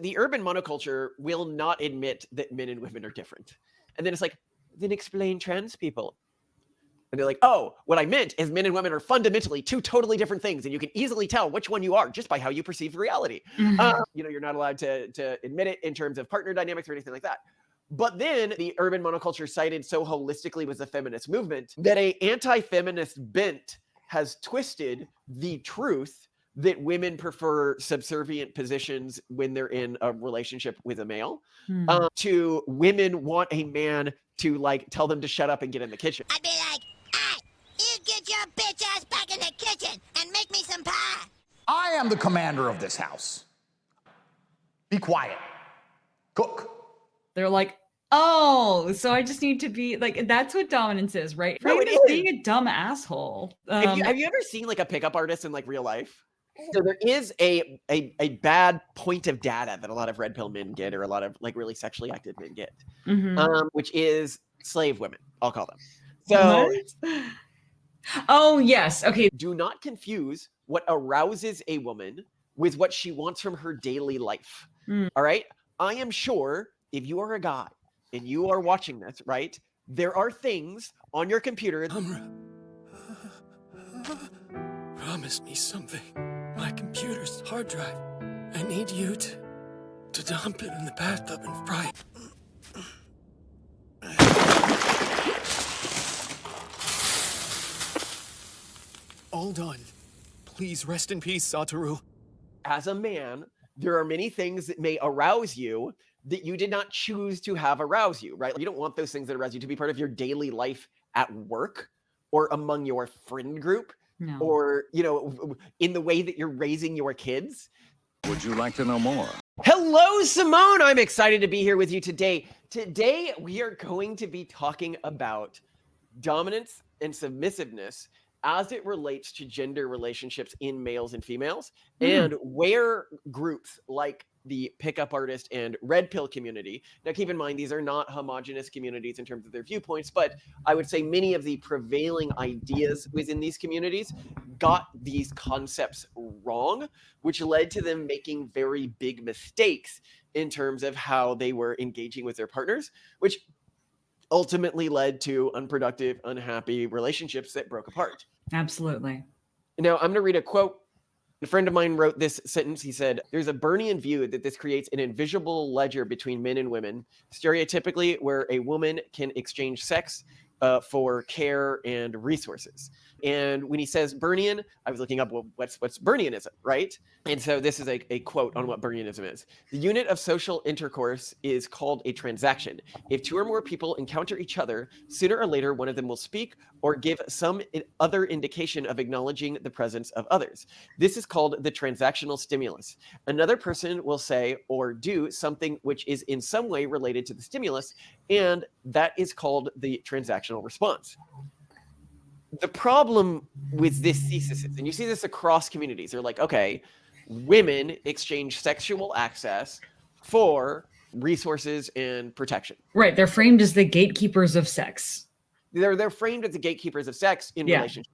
The urban monoculture will not admit that men and women are different. And then it's like, then explain trans people. And they're like, oh, what I meant is men and women are fundamentally two totally different things. And you can easily tell which one you are just by how you perceive reality. You're not allowed to admit it in terms of partner dynamics or anything like that. But then the urban monoculture cited so holistically was the feminist movement that a anti-feminist bent has twisted the truth that women prefer subservient positions when they're in a relationship with a male, to women want a man to like tell them to shut up and get in the kitchen. I'd be like, hey, you get your bitch ass back in the kitchen and make me some pie. I am the commander of this house. Be quiet. Cook. They're like, oh, so I just need to be like, that's what dominance is, right? No, Framed it as is. being a dumb asshole. Have you ever seen like a pickup artist in like real life? So there is a bad point of data that a lot of red pill men get, or a lot of like really sexually active men get, which is slave women, I'll call them. So, what? Oh, yes. Okay. Do not confuse what arouses a woman with what she wants from her daily life. All right. I am sure if you are a guy and you are watching this, right, there are things on your computer. Promise me something. My computer's hard drive. I need you to dump it in the bathtub and fry it. All done. Please rest in peace, Satoru. As a man, there are many things that may arouse you that you did not choose to have arouse you, right? You don't want those things that arouse you to be part of your daily life at work or among your friend group. No. Or, in the way that you're raising your kids. Would you like to know more? Hello, Simone. I'm excited to be here with you today. Today, we are going to be talking about dominance and submissiveness as it relates to gender relationships in males and females, and where groups like the pickup artist and red pill community. Now, keep in mind, these are not homogenous communities in terms of their viewpoints, but I would say many of the prevailing ideas within these communities got these concepts wrong, which led to them making very big mistakes in terms of how they were engaging with their partners, which ultimately led to unproductive, unhappy relationships that broke apart. Absolutely. Now, I'm going to read a quote. A friend of mine wrote this sentence. He said, there's a Bernian view that this creates an invisible ledger between men and women, stereotypically where a woman can exchange sex for care and resources. And when he says Bernian, I was looking up, well, what's Bernianism, right? And so this is a quote on what Bernianism is. The unit of social intercourse is called a transaction. If two or more people encounter each other, sooner or later, one of them will speak or give some other indication of acknowledging the presence of others. This is called the transactional stimulus. Another person will say or do something which is in some way related to the stimulus, and that is called the transactional response. The problem with this thesis is, and you see this across communities, they're like, okay, women exchange sexual access for resources and protection. Right. They're framed as the gatekeepers of sex. They're framed as the gatekeepers of sex in relationships.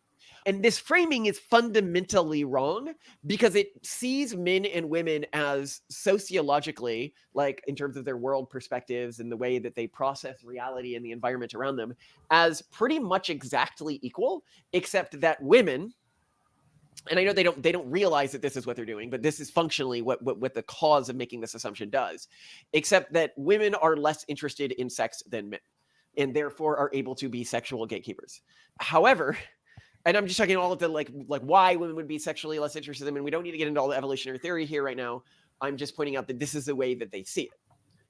And this framing is fundamentally wrong because it sees men and women as sociologically, like in terms of their world perspectives and the way that they process reality and the environment around them, as pretty much exactly equal, except that women, and I know they don't realize that this is what they're doing, but this is functionally what the cause of making this assumption does, except that women are less interested in sex than men, and therefore are able to be sexual gatekeepers. However, and I'm just talking all of the like why women would be sexually less interested in them, and we don't need to get into all the evolutionary theory here right now. I'm just pointing out that this is the way that they see it.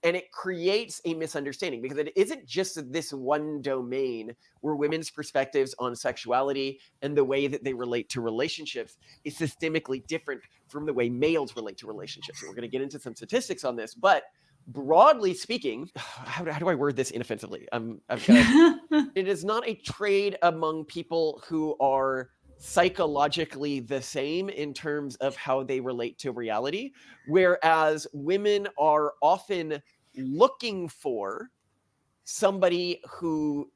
And it creates a misunderstanding because it isn't just this one domain where women's perspectives on sexuality and the way that they relate to relationships is systemically different from the way males relate to relationships. And we're going to get into some statistics on this, but broadly speaking, how do I word this inoffensively? It is not a trade among people who are psychologically the same in terms of how they relate to reality, whereas women are often looking for somebody who,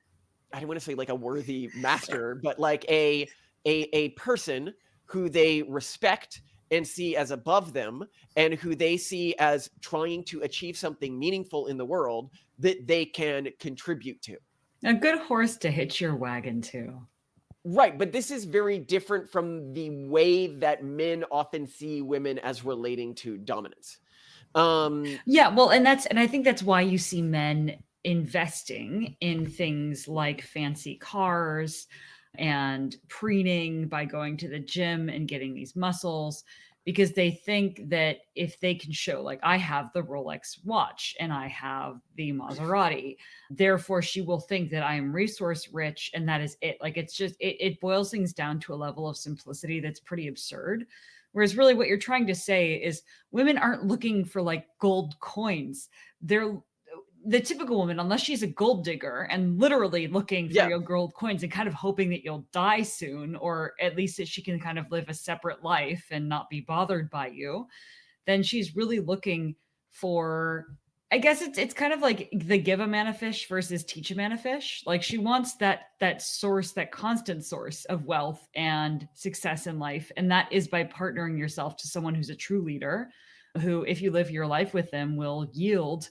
I don't want to say like a worthy master, but like a person who they respect and see as above them, and who they see as trying to achieve something meaningful in the world that they can contribute to. A good horse to hitch your wagon to. Right, but this is very different from the way that men often see women as relating to dominance. Yeah, well, and I think that's why you see men investing in things like fancy cars and preening by going to the gym and getting these muscles, because they think that if they can show, like, I have the Rolex watch and I have the Maserati, therefore she will think that I am resource rich, and that is it. Like, it's just it boils things down to a level of simplicity that's pretty absurd. Whereas really what you're trying to say is women aren't looking for like gold coins. They're the typical woman, unless she's a gold digger and literally looking for your gold coins and kind of hoping that you'll die soon, or at least that she can kind of live a separate life and not be bothered by you, then she's really looking for, I guess it's kind of like the give a man a fish versus teach a man a fish. Like, she wants that source, that constant source of wealth and success in life. And that is by partnering yourself to someone who's a true leader, who, if you live your life with them, will yield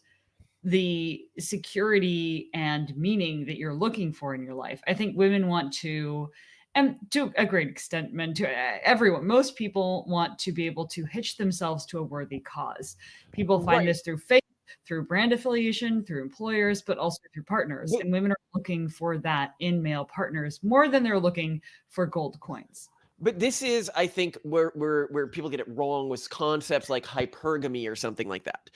the security and meaning that you're looking for in your life. I think women want to, and to a great extent, men, to everyone, most people want to be able to hitch themselves to a worthy cause. People find this through faith, through brand affiliation, through employers, but also through partners. And women are looking for that in male partners more than they're looking for gold coins. But this is, I think, where people get it wrong with concepts like hypergamy or something like that.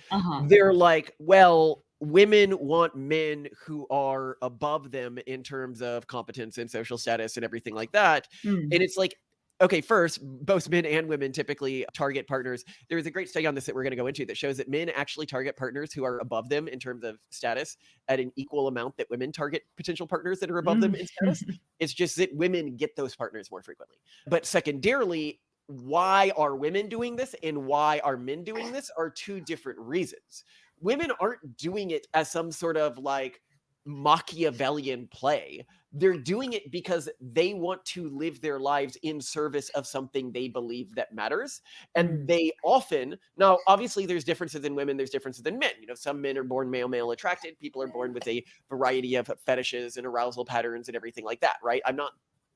They're like, well, women want men who are above them in terms of competence and social status and everything like that. And it's like, okay, first, both men and women typically target partners. There is a great study on this that we're going to go into that shows that men actually target partners who are above them in terms of status at an equal amount that women target potential partners that are above them in status. It's just that women get those partners more frequently. But secondarily, why are women doing this and why are men doing this are two different reasons. Women aren't doing it as some sort of like Machiavellian play. They're doing it because they want to live their lives in service of something they believe that matters. And they often, now obviously there's differences in women, there's differences in men. You know, some men are born male attracted. People are born with a variety of fetishes and arousal patterns and everything like that, right? I'm not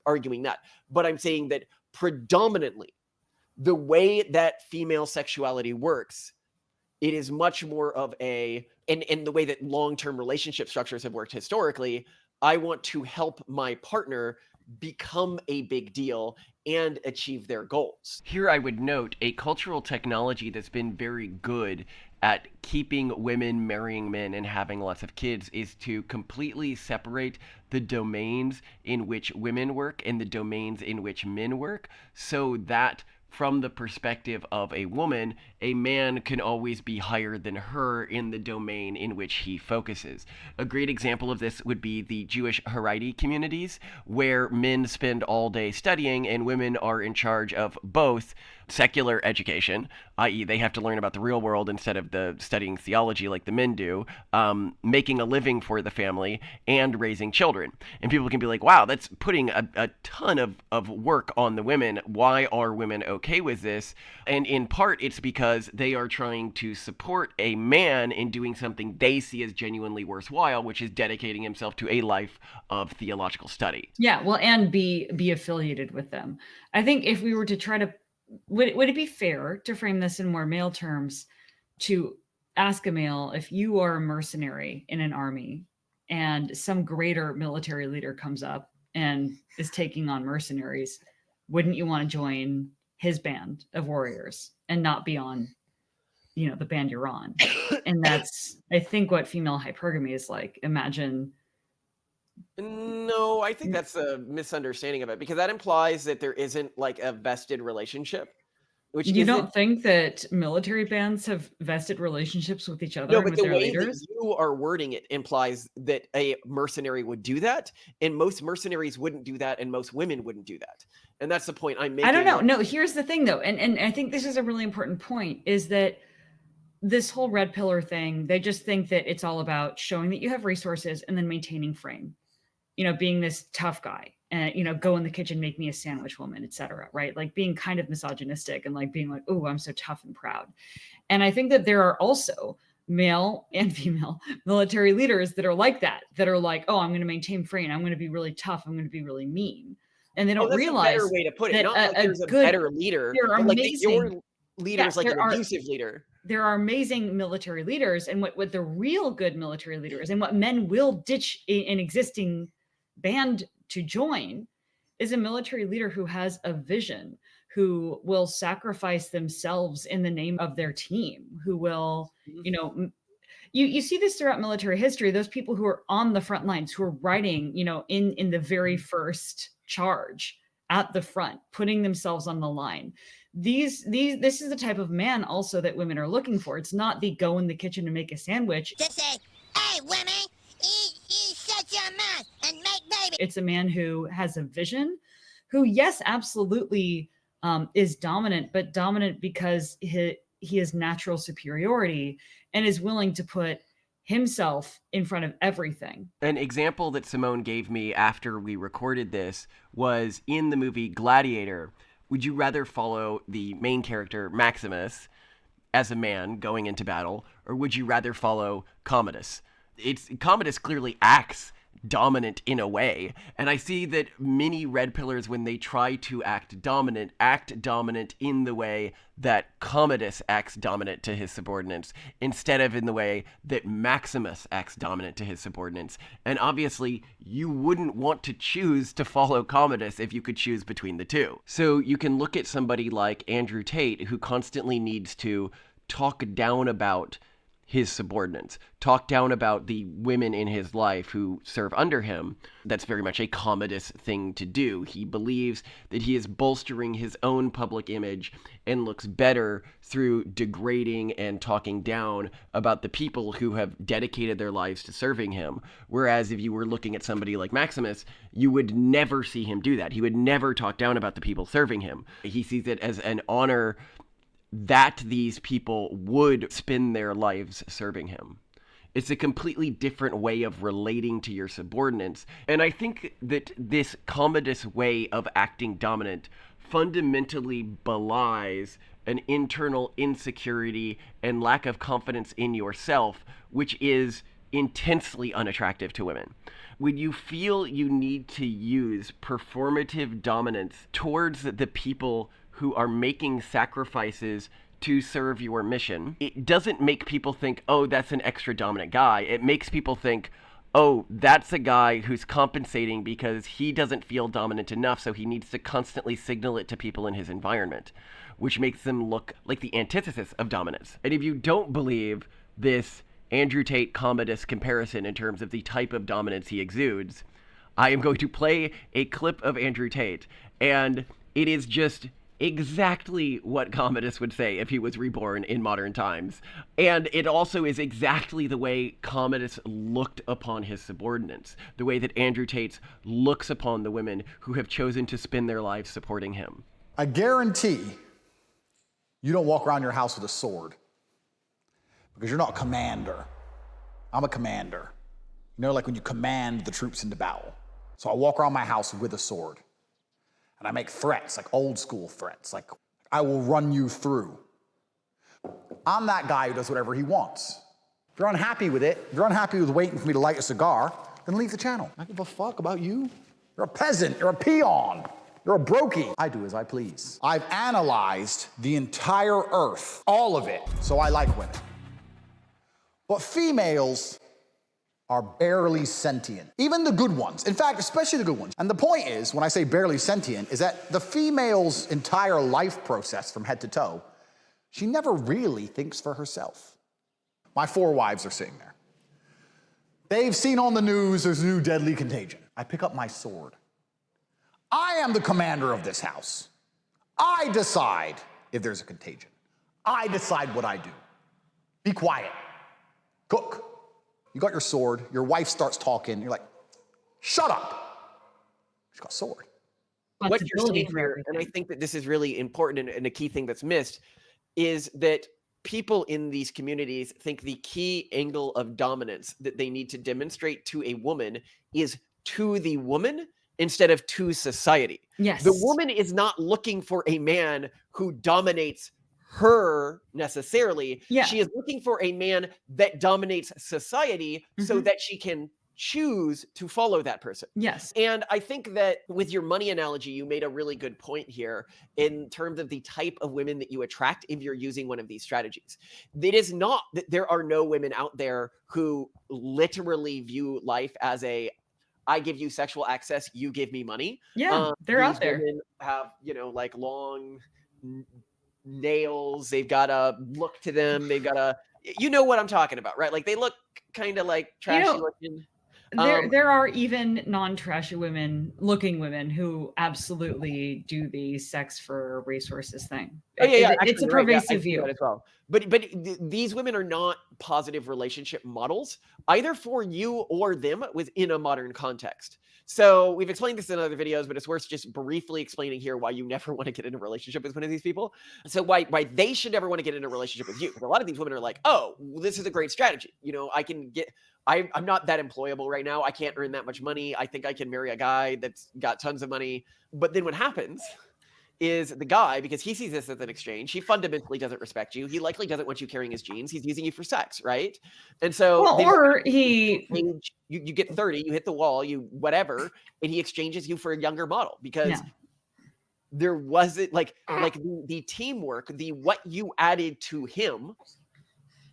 arguing that, but I'm saying that predominantly the way that female sexuality works, it is much more of a, and the way that long-term relationship structures have worked historically, I want to help my partner become a big deal and achieve their goals. Here I would note a cultural technology that's been very good at keeping women marrying men and having lots of kids is to completely separate the domains in which women work and the domains in which men work, so that from the perspective of a woman, a man can always be higher than her in the domain in which he focuses. A great example of this would be the Jewish Haredi communities, where men spend all day studying and women are in charge of both secular education, i.e. they have to learn about the real world instead of the studying theology like the men do, making a living for the family, and raising children. And people can be like, wow, that's putting a ton of work on the women. Why are women okay with this? And in part, it's because they are trying to support a man in doing something they see as genuinely worthwhile, which is dedicating himself to a life of theological study. Yeah, well, and be affiliated with them. I think if we were to try to, would it be fair to frame this in more male terms, to ask a male, if you are a mercenary in an army and some greater military leader comes up and is taking on mercenaries, wouldn't you want to join his band of warriors and not be on, you know, the band you're on? And that's, I think, what female hypergamy is like. Imagine. No, I think that's a misunderstanding of it, because that implies that there isn't like a vested relationship. Which you don't think that military bands have vested relationships with each other? No, and but with the their way leaders? that you are wording it implies that a mercenary would do that, and most mercenaries wouldn't do that, and most women wouldn't do that. And that's the point I'm making. I don't know. No, here's the thing though, and I think this is a really important point, is that this whole red pillar thing, they just think that it's all about showing that you have resources and then maintaining frame. being this tough guy and, go in the kitchen, make me a sandwich woman, etc. Right? Like being kind of misogynistic and like being like, oh, I'm so tough and proud. And I think that there are also male and female military leaders that are like that are like, oh, I'm going to maintain frame. I'm going to be really tough. I'm going to be really mean. And they don't realize a better way to put it. that Not like there's a better leader, but like that your leader is like an abusive leader. There are amazing military leaders, and what the real good military leaders and what men will ditch an existing band to join is a military leader who has a vision, who will sacrifice themselves in the name of their team, who will, you see this throughout military history, those people who are on the front lines, who are riding, in the very first charge at the front, putting themselves on the line. This is the type of man also that women are looking for. It's not the go in the kitchen and make a sandwich. Just say, hey, women, you shut your mouth and make baby. It's a man who has a vision, who, yes, absolutely is dominant, but dominant because he has natural superiority and is willing to put himself in front of everything. An example that Simone gave me after we recorded this was in the movie Gladiator. Would you rather follow the main character, Maximus, as a man going into battle, or would you rather follow Commodus? Commodus clearly acts dominant in a way, and I see that many red pillars, when they try to act dominant in the way that Commodus acts dominant to his subordinates, instead of in the way that Maximus acts dominant to his subordinates. And obviously, you wouldn't want to choose to follow Commodus if you could choose between the two. So you can look at somebody like Andrew Tate, who constantly needs to talk down about his subordinates, talk down about the women in his life who serve under him. That's very much a Commodus thing to do. He believes that he is bolstering his own public image and looks better through degrading and talking down about the people who have dedicated their lives to serving him. Whereas if you were looking at somebody like Maximus, you would never see him do that. He would never talk down about the people serving him. He sees it as an honor that these people would spend their lives serving him. It's a completely different way of relating to your subordinates. And I think that this Commodus way of acting dominant fundamentally belies an internal insecurity and lack of confidence in yourself, which is intensely unattractive to women. When you feel you need to use performative dominance towards the people who are making sacrifices to serve your mission, it doesn't make people think, oh, that's an extra dominant guy. It makes people think, oh, that's a guy who's compensating because he doesn't feel dominant enough, so he needs to constantly signal it to people in his environment, which makes them look like the antithesis of dominance. And if you don't believe this Andrew Tate Commodus comparison in terms of the type of dominance he exudes, I am going to play a clip of Andrew Tate, and it is just exactly what Commodus would say if he was reborn in modern times. And it also is exactly the way Commodus looked upon his subordinates, the way that Andrew Tate looks upon the women who have chosen to spend their lives supporting him. I guarantee you don't walk around your house with a sword, because you're not a commander. I'm a commander. Like when you command the troops into battle. So I walk around my house with a sword. And I make threats, like old school threats, like I will run you through. I'm that guy who does whatever he wants. If you're unhappy with it, if you're unhappy with waiting for me to light a cigar, then leave the channel. I don't give a fuck about you. You're a peasant, you're a peon, you're a brokey. I do as I please. I've analyzed the entire earth, all of it, so I like women. But females are barely sentient. Even the good ones. In fact, especially the good ones. And the point is, when I say barely sentient, is that the female's entire life process from head to toe, she never really thinks for herself. My 4 wives are sitting there. They've seen on the news there's a new deadly contagion. I pick up my sword. I am the commander of this house. I decide if there's a contagion. I decide what I do. Be quiet. Cook. You got your sword, your wife starts talking, you're like, shut up. She's got a sword. What you're saying here, and I think that this is really important and a key thing that's missed, is that people in these communities think the key angle of dominance that they need to demonstrate to a woman is to the woman instead of to society. Yes. The woman is not looking for a man who dominates her necessarily. Yeah. She is looking for a man that dominates society so that she can choose to follow that person. Yes. And I think that with your money analogy, you made a really good point here in terms of the type of women that you attract if you're using one of these strategies. It is not that there are no women out there who literally view life as I give you sexual access, you give me money. Yeah, they're out there. Women have, like long nails. They've got a look to them. They've got you know what I'm talking about, right? Like they look kind of like trashy looking. There are even non-trashy looking women who absolutely do the sex for resources thing. It's a pervasive view as well. But these women are not positive relationship models either for you or them within a modern context. So we've explained this in other videos, but it's worth just briefly explaining here why you never want to get in a relationship with one of these people. So why they should never want to get in a relationship with you. Because a lot of these women are like, oh, this is a great strategy. I'm not that employable right now. I can't earn that much money. I think I can marry a guy that's got tons of money. But then what happens is the guy, because he sees this as an exchange, he fundamentally doesn't respect you. He likely doesn't want you carrying his genes. He's using you for sex, right? And so you get 30, you hit the wall, you whatever, and he exchanges you for a younger model because there wasn't like the teamwork, what you added to him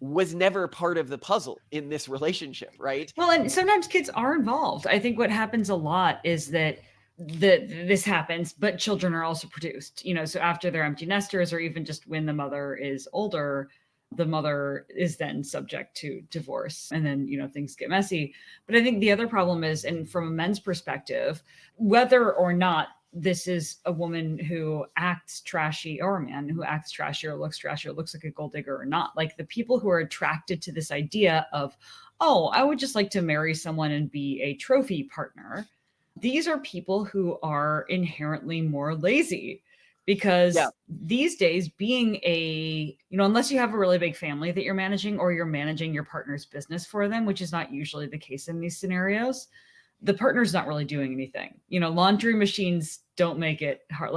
was never part of the puzzle in this relationship, right? Well, and sometimes kids are involved. I think what happens a lot is that this happens, but children are also produced, so after they're empty nesters, or even just when the mother is older, the mother is then subject to divorce, and then, things get messy. But I think the other problem is, and from a men's perspective, whether or not this is a woman who acts trashy or a man who acts trashy or looks trashy or looks like a gold digger or not, like the people who are attracted to this idea of, oh, I would just like to marry someone and be a trophy partner. These are people who are inherently more lazy because these days being unless you have a really big family that you're managing or you're managing your partner's business for them, which is not usually the case in these scenarios, the partner's not really doing anything. Laundry machines don't make it hard.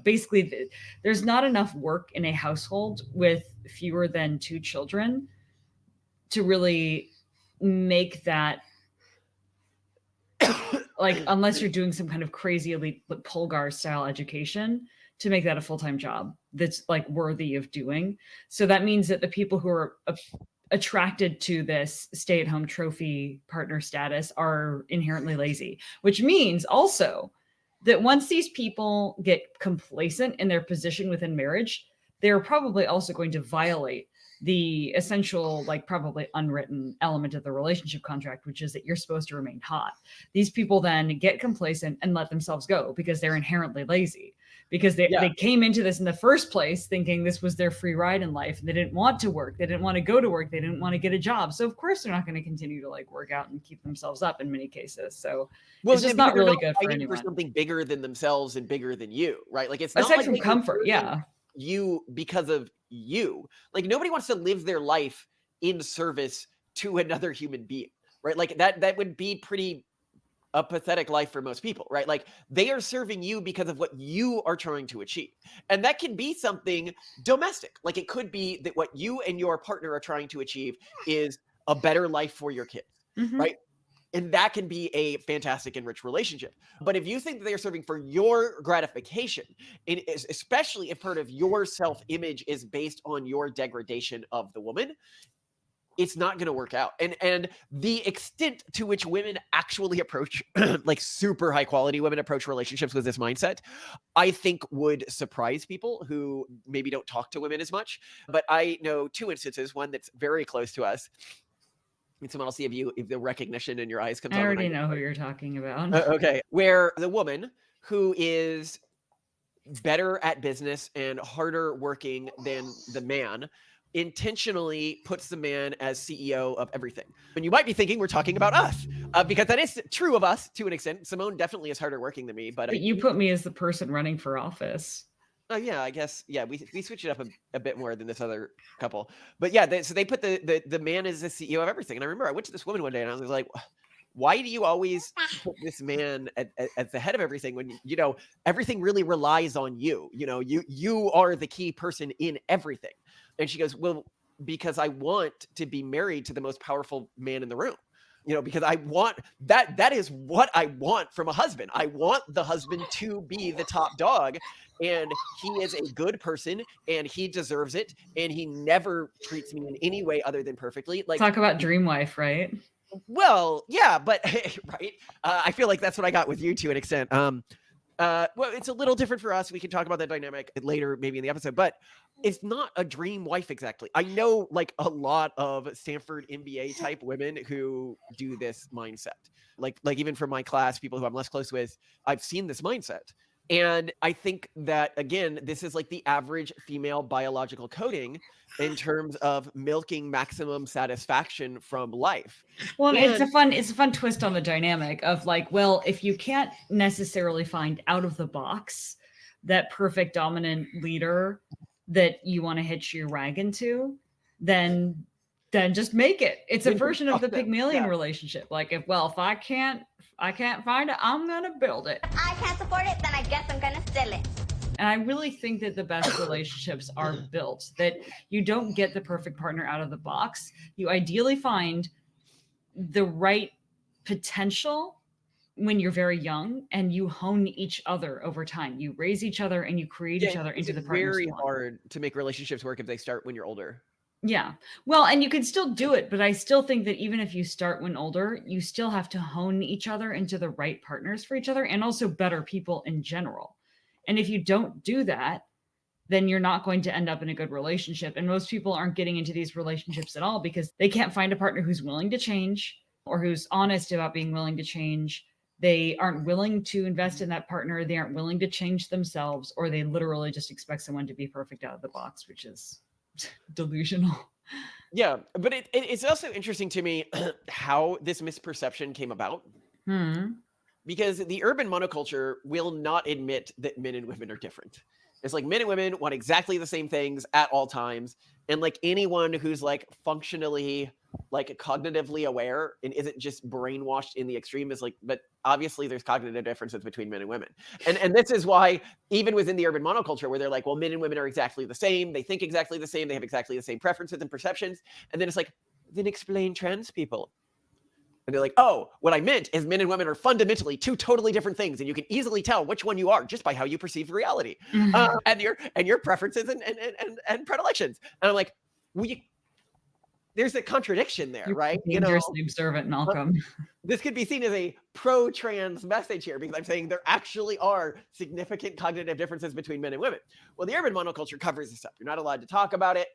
Basically there's not enough work in a household with fewer than 2 children to really make that unless you're doing some kind of crazy elite Polgar style education, to make that a full-time job that's worthy of doing. So that means that the people who are attracted to this stay-at-home trophy partner status are inherently lazy, which means also that once these people get complacent in their position within marriage, they're probably also going to violate the essential, probably unwritten element of the relationship contract, which is that you're supposed to remain hot. These people then get complacent and let themselves go because they're inherently lazy, because they came into this in the first place thinking this was their free ride in life. They didn't want to work. They didn't want to go to work. They didn't want to get a job. So of course they're not going to continue to work out and keep themselves up in many cases. So it's just not really good for anyone. For something bigger than themselves and bigger than you, right? It's not aside from comfort. You because of you. Nobody wants to live their life in service to another human being, right? That would be pretty a pathetic life for most people, right? They are serving you because of what you are trying to achieve. And that can be something domestic. It could be that what you and your partner are trying to achieve is a better life for your kids, right? And that can be a fantastic and rich relationship. But if you think that they are serving for your gratification, especially if part of your self-image is based on your degradation of the woman, it's not going to work out. And the extent to which women actually approach, super high quality women approach relationships with this mindset, I think would surprise people who maybe don't talk to women as much. But I know 2 instances, one that's very close to us. Simone, I'll see if the recognition in your eyes comes on. I already know who you're talking about. Okay. Where the woman who is better at business and harder working than the man intentionally puts the man as CEO of everything. And you might be thinking we're talking about us, because that is true of us to an extent. Simone definitely is harder working than me, but you put me as the person running for office. Oh yeah, I guess. Yeah, we switch it up a bit more than this other couple. But yeah, so they put the man as the CEO of everything. And I remember I went to this woman one day and I was like, why do you always put this man at the head of everything when, you know, everything really relies on you? You know, you are the key person in everything. And she goes, well, because I want to be married to the most powerful man in the room. You know, because I want that is what I want from a husband. I want the husband to be the top dog, and he is a good person and he deserves it, and he never treats me in any way other than perfectly. Like, talk about dream wife, right? well, yeah, but right. I feel like that's what I got with you to an extent. Well, it's a little different for us. We can talk about that dynamic later, maybe in the episode, but it's not a dream wife exactly. I know like a lot of Stanford MBA type women who do this mindset. Like even from my class, people who I'm less close with, I've seen this mindset. And I think that, again, this is like the average female biological coding in terms of milking maximum satisfaction from life. Well, And it's a fun twist on the dynamic of like, well, if you can't necessarily find out of the box that perfect dominant leader that you want to hitch your wagon to, then just make it. It's a version of the Pygmalion relationship. Like if I can't find it, I'm gonna build it. If I can't support it, then I guess I'm gonna steal it. And I really think that the best relationships are built, that you don't get the perfect partner out of the box. You ideally find the right potential when you're very young, and you hone each other over time. You raise each other and you create each other into the partners. It's very hard to make relationships work if they start when you're older. Yeah. Well, and you can still do it, but I still think that even if you start when older, you still have to hone each other into the right partners for each other, and also better people in general. And if you don't do that, then you're not going to end up in a good relationship. And most people aren't getting into these relationships at all because they can't find a partner who's willing to change or who's honest about being willing to change. They aren't willing to invest in that partner. They aren't willing to change themselves, or they literally just expect someone to be perfect out of the box, which is delusional. Yeah, but it's also interesting to me how this misperception came about. Because the urban monoculture will not admit that men and women are different. It's like men and women want exactly the same things at all times. And like anyone who's like functionally, like cognitively aware and isn't just brainwashed in the extreme is like, but obviously there's cognitive differences between men and women. And this is why even within the urban monoculture where they're like, well, men and women are exactly the same. They think exactly the same. They have exactly the same preferences and perceptions. And then it's like, then explain trans people. And they're like, oh, what I meant is men and women are fundamentally two totally different things. And you can easily tell which one you are just by how you perceive reality and your preferences and predilections. And I'm like, there's a contradiction there, right? Dangerously observant, Malcolm. This could be seen as a pro-trans message here because I'm saying there actually are significant cognitive differences between men and women. Well, the urban monoculture covers this up. You're not allowed to talk about it.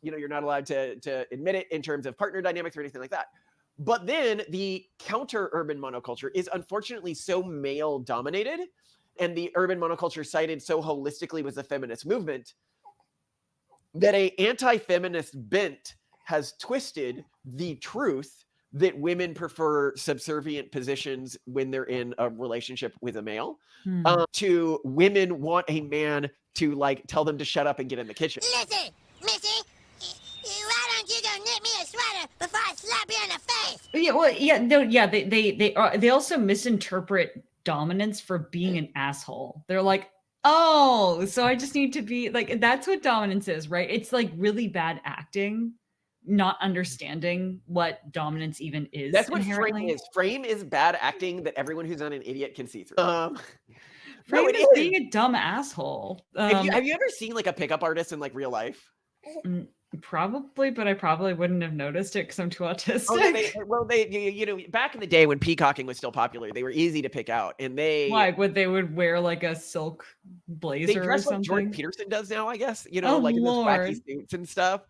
You're not allowed to admit it in terms of partner dynamics or anything like that. But then the counter-urban monoculture is unfortunately so male-dominated, and the urban monoculture cited so holistically with the feminist movement, that an anti-feminist bent has twisted the truth that women prefer subservient positions when they're in a relationship with a male, to women want a man to like tell them to shut up and get in the kitchen. Listen, Missy, why don't you go knit me a sweater before I slap you in the face? Yeah, well, yeah, no, yeah, they also misinterpret dominance for being an asshole. They're like, oh, so I just need to be like, that's what dominance is, right? It's like really bad acting, not understanding what dominance even is. That's what frame is. Frame is bad acting that everyone who's not an idiot can see through. Frame is being a dumb asshole. Have you ever seen like a pickup artist in like real life? Probably, but I probably wouldn't have noticed it because I'm too autistic. You know, back in the day when peacocking was still popular, they were easy to pick out, and they would wear like a silk blazer or something. Like Jordan Peterson does now, I guess. You know, like in those wacky suits and stuff.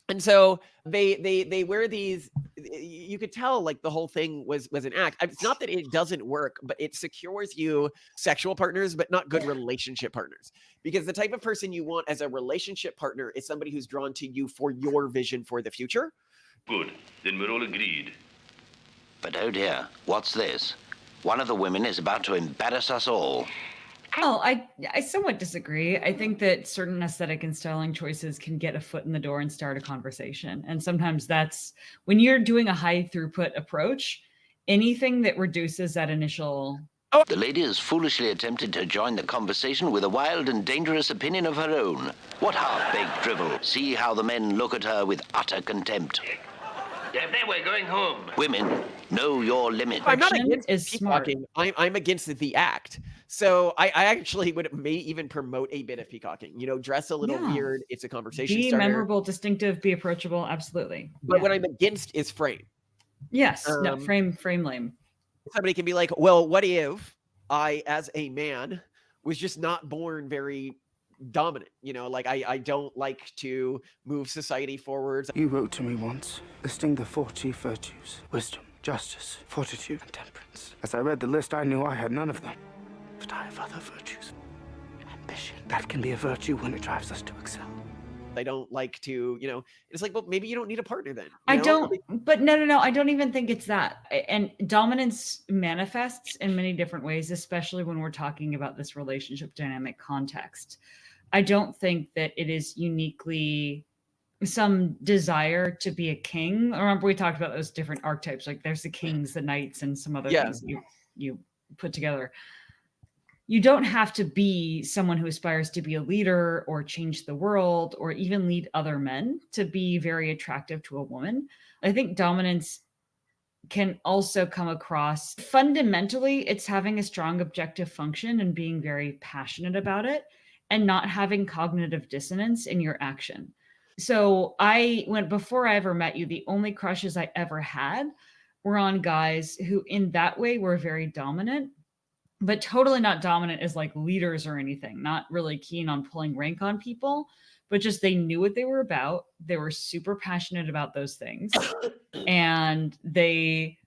And so they wear these. You could tell like the whole thing was an act. It's not that it doesn't work, but it secures you sexual partners, but not good relationship partners. Because the type of person you want as a relationship partner is somebody who's drawn to you for your vision for the future. Good. Then we're all agreed. But oh dear, what's this? One of the women is about to embarrass us all. Oh, I somewhat disagree. I think that certain aesthetic and styling choices can get a foot in the door and start a conversation. And sometimes that's when you're doing a high throughput approach, anything that reduces that initial. The lady has foolishly attempted to join the conversation with a wild and dangerous opinion of her own. What half-baked drivel. See how the men look at her with utter contempt. Daphne, we're going home. Women, know your limit. I'm not against is smart. peacocking. I'm against the act. So I actually may even promote a bit of peacocking. You know, dress a little weird. It's a conversation Be starter. memorable, distinctive, be approachable. Absolutely. But what I'm against is frame. Yes. No, frame lame. Somebody can be like, well, what if I, as a man, was just not born very dominant? You know, like I don't like to move society forwards. You wrote to me once, listing the 4 chief virtues: wisdom, justice, fortitude, and temperance. As I read the list, I knew I had none of them. But I have other virtues. Ambition. That can be a virtue when it drives us to excel. I don't like to, you know, it's like, well, maybe you don't need a partner then. I don't, but no. I don't even think it's that. And dominance manifests in many different ways, especially when we're talking about this relationship dynamic context. I don't think that it is uniquely some desire to be a king. Remember we talked about those different archetypes, like there's the kings, the knights, and some other things you put together. You don't have to be someone who aspires to be a leader or change the world or even lead other men to be very attractive to a woman. I think dominance can also come across fundamentally, it's having a strong objective function and being very passionate about it and not having cognitive dissonance in your action. So before I ever met you, the only crushes I ever had were on guys who in that way were very dominant, but totally not dominant as like leaders or anything, not really keen on pulling rank on people, but just they knew what they were about. They were super passionate about those things and they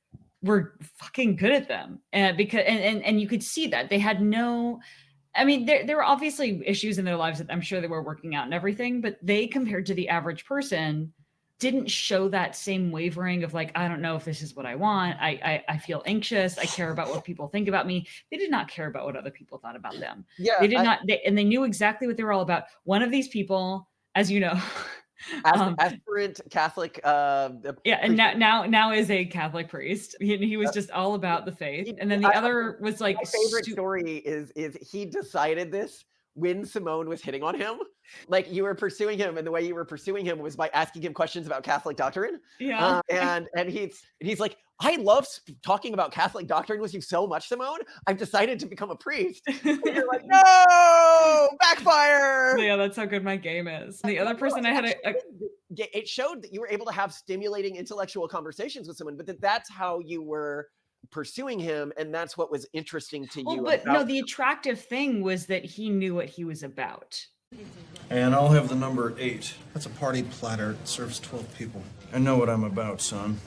were fucking good at them. And because, and you could see that they had no, I mean, there were obviously issues in their lives that I'm sure they were working out and everything, but they, compared to the average person, didn't show that same wavering of like, I don't know if this is what I want. I feel anxious. I care about what people think about me. They did not care about what other people thought about them. Yeah, they did not. And they knew exactly what they were all about. One of these people, as you know, aspirant Catholic. And now is a Catholic priest. He was just all about the faith. And then the other was like, my favorite story is he decided this when Simone was hitting on him. Like, you were pursuing him, and the way you were pursuing him was by asking him questions about Catholic doctrine. Yeah. And he's like, I love talking about Catholic doctrine with you so much, Simone. I've decided to become a priest. And you're like, no, backfire. Yeah, that's how good my game is. The other person I had it showed that you were able to have stimulating intellectual conversations with someone, but that's how you were pursuing him, and that's what was interesting to you. But no, the attractive thing was that he knew what he was about. And I'll have the number 8. That's a party platter. It serves 12 people. I know what I'm about, son.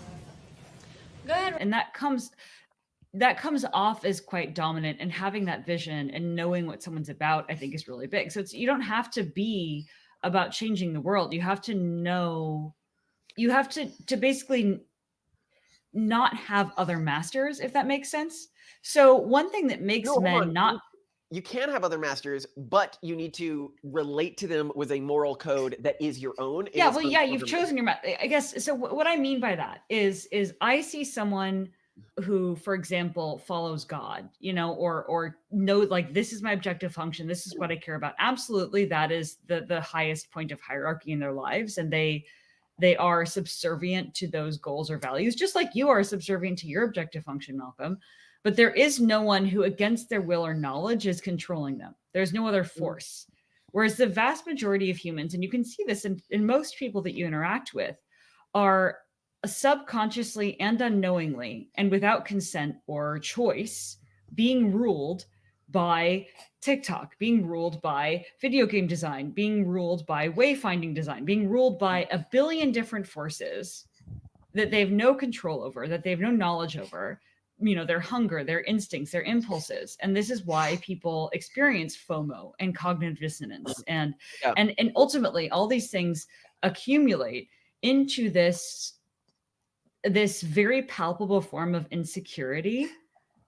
Go ahead. And that comes off as quite dominant, and having that vision and knowing what someone's about, I think, is really big. So you don't have to be about changing the world. You have to know, you have to basically not have other masters, if that makes sense. So one thing that makes men not... You can have other masters, but you need to relate to them with a moral code that is your own. Yeah, well, yeah, you've chosen your I guess. So what I mean by that is I see someone who, for example, follows God, you know, or knows, like, this is my objective function. This is what I care about. Absolutely. That is the highest point of hierarchy in their lives. And they are subservient to those goals or values, just like you are subservient to your objective function, Malcolm. But there is no one who, against their will or knowledge, is controlling them. There's no other force. Whereas the vast majority of humans, and you can see this in most people that you interact with, are subconsciously and unknowingly and without consent or choice being ruled by TikTok, being ruled by video game design, being ruled by wayfinding design, being ruled by a billion different forces that they have no control over, that they have no knowledge over. You know, their hunger, their instincts, their impulses. And this is why people experience FOMO and cognitive dissonance. And ultimately all these things accumulate into this very palpable form of insecurity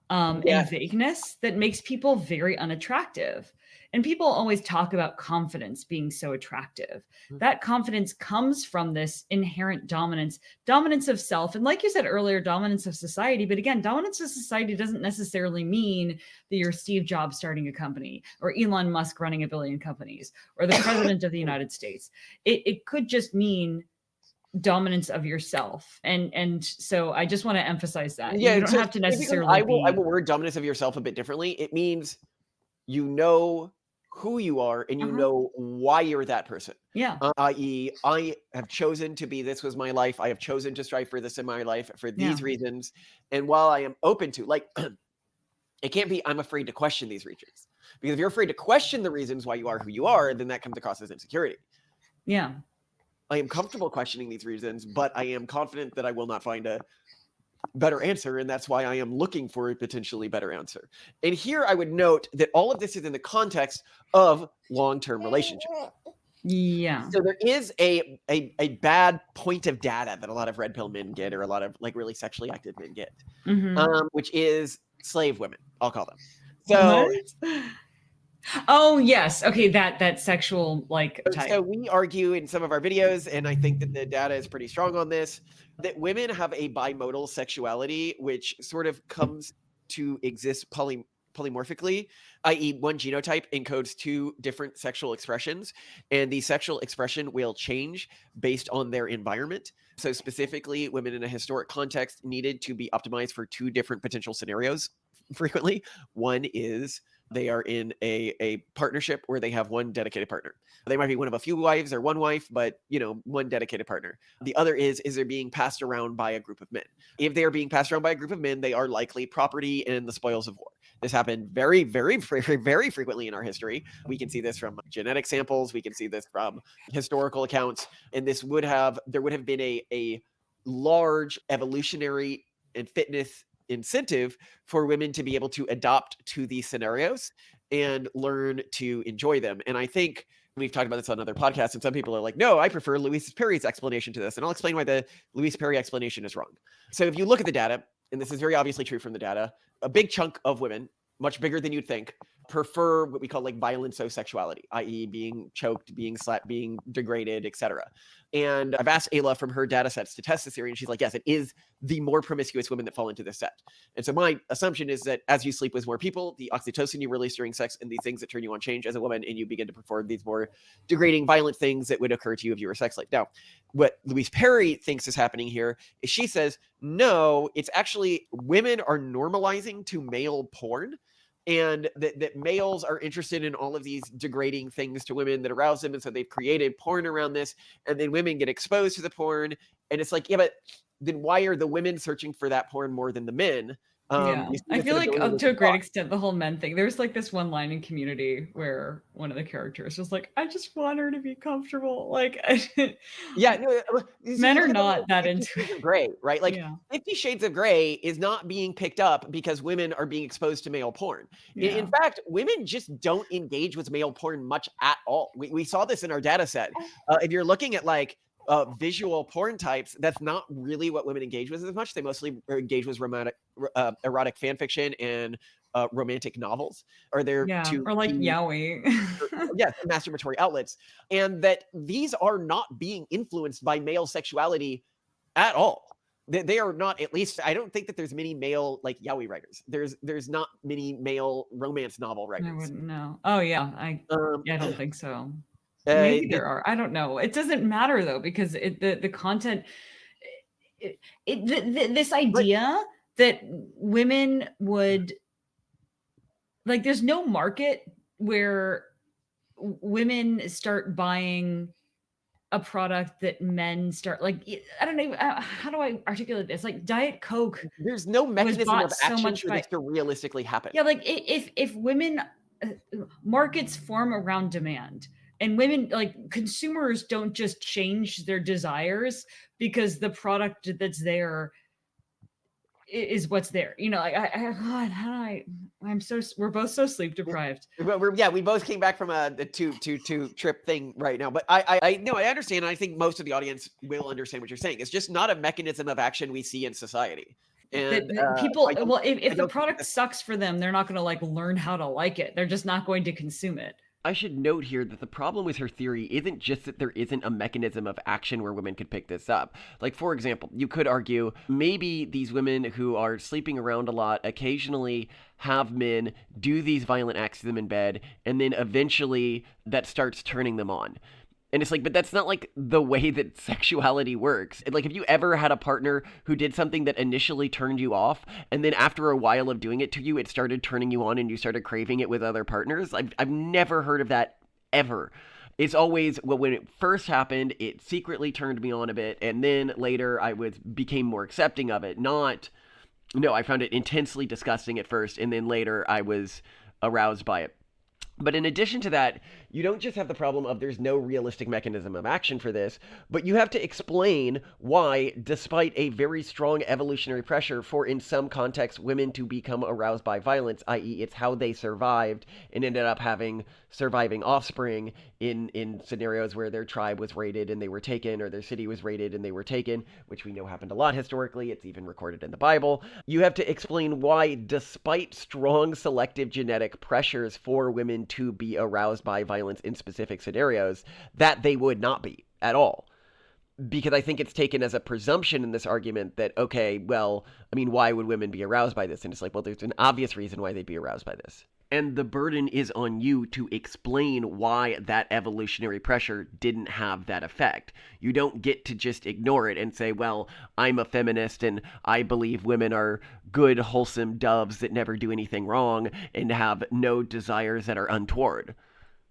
and vagueness that makes people very unattractive. And people always talk about confidence being so attractive. That confidence comes from this inherent dominance of self. And like you said earlier, dominance of society. But again, dominance of society doesn't necessarily mean that you're Steve Jobs starting a company or Elon Musk running 1 billion companies or the president of the United States. It could just mean dominance of yourself. And so I just want to emphasize that. Yeah, You don't have to necessarily I will word dominance of yourself a bit differently. It means you know who you are and you know why you're that person. Yeah. I.e., I have chosen to be, this was my life. I have chosen to strive for this in my life for these reasons. And while I am open to, like, it can't be, I'm afraid to question these reasons. Because if you're afraid to question the reasons why you are who you are, then that comes across as insecurity. Yeah. I am comfortable questioning these reasons, but I am confident that I will not find a better answer, and that's why I am looking for a potentially better answer. And here I would note that all of this is in the context of long-term relationships. Yeah. So there is a bad point of data that a lot of red pill men get, or a lot of like really sexually active men get, which is slave women, I'll call them. So what? Oh yes, okay, that sexual like type. So we argue in some of our videos, and I think that the data is pretty strong on this, that women have a bimodal sexuality, which sort of comes to exist polymorphically, i.e. one genotype encodes 2 different sexual expressions, and the sexual expression will change based on their environment. So specifically, women in a historic context needed to be optimized for 2 different potential scenarios frequently. One is they are in a partnership where they have one dedicated partner. They might be one of a few wives or one wife, but one dedicated partner. The other is they're being passed around by a group of men. If they are being passed around by a group of men, they are likely property and the spoils of war. This happened very, very, very, very frequently in our history. We can see this from genetic samples. We can see this from historical accounts. And there would have been a large evolutionary and fitness incentive for women to be able to adopt to these scenarios and learn to enjoy them. And I think we've talked about this on other podcasts, and some people are like, no, I prefer Louise Perry's explanation to this. And I'll explain why the Louise Perry explanation is wrong. So if you look at the data, and this is very obviously true from the data, a big chunk of women, much bigger than you'd think, prefer what we call like violence-o-sexuality, i.e. being choked, being slapped, being degraded, etc. And I've asked Ayla from her data sets to test this theory, and she's like, yes, it is the more promiscuous women that fall into this set. And so my assumption is that as you sleep with more people, the oxytocin you release during sex and the things that turn you on change as a woman, and you begin to perform these more degrading, violent things that would occur to you if you were a sex slave. Now, what Louise Perry thinks is happening here is she says, no, it's actually women are normalizing to male porn, and that males are interested in all of these degrading things to women that arouse them. And so they've created porn around this, and then women get exposed to the porn. And it's like, yeah, but then why are the women searching for that porn more than the men? Yeah, I feel like to a great extent, the whole men thing. There's like this one line in Community where one of the characters was like, I just want her to be comfortable. Like, yeah, no, men are not that into it. Gray, right? Like 50 Shades of Grey is not being picked up because women are being exposed to male porn. Yeah. In fact, women just don't engage with male porn much at all. We saw this in our data set. If you're looking at like visual porn types, that's not really what women engage with as much. They mostly engage with erotic fan fiction and romantic novels, or they're or like yaoi. Yes, masturbatory outlets, and that these are not being influenced by male sexuality at all. They are not, at least I don't think that there's many male like yaoi writers. There's not many male romance novel writers. I wouldn't know. Oh yeah, I don't think so. Maybe there are. I don't know. It doesn't matter though, because the content, this idea that women would like, there's no market where women start buying a product that men start like, I don't know, how do I articulate this? Like Diet Coke. There's no mechanism of action for this to realistically happen. Yeah, like if women markets form around demand. And women, like consumers, don't just change their desires because the product that's there is what's there. We're both so sleep deprived. We both came back from a two trip thing right now. But I understand. I think most of the audience will understand what you're saying. It's just not a mechanism of action we see in society. And People, I don't- well, I if the don't think product that's- sucks for them, they're not going to like learn how to like it. They're just not going to consume it. I should note here that the problem with her theory isn't just that there isn't a mechanism of action where women could pick this up. Like, for example, you could argue maybe these women who are sleeping around a lot occasionally have men do these violent acts to them in bed, and then eventually that starts turning them on. And it's like, but that's not like the way that sexuality works. Like, have you ever had a partner who did something that initially turned you off, and then after a while of doing it to you, it started turning you on and you started craving it with other partners? I've never heard of that ever. It's always, well, when it first happened, it secretly turned me on a bit, and then later I became more accepting of it. No, I found it intensely disgusting at first, and then later I was aroused by it. But in addition to that, you don't just have the problem of there's no realistic mechanism of action for this, but you have to explain why, despite a very strong evolutionary pressure for, in some contexts, women to become aroused by violence, i.e. it's how they survived and ended up having surviving offspring in scenarios where their tribe was raided and they were taken, or their city was raided and they were taken, which we know happened a lot historically. It's even recorded in the Bible. You have to explain why, despite strong selective genetic pressures for women to be aroused by violence in specific scenarios, that they would not be at all. Because I think it's taken as a presumption in this argument that, okay, well, I mean, why would women be aroused by this? And it's like, well, there's an obvious reason why they'd be aroused by this. And the burden is on you to explain why that evolutionary pressure didn't have that effect. You don't get to just ignore it and say, well, I'm a feminist and I believe women are good, wholesome doves that never do anything wrong and have no desires that are untoward.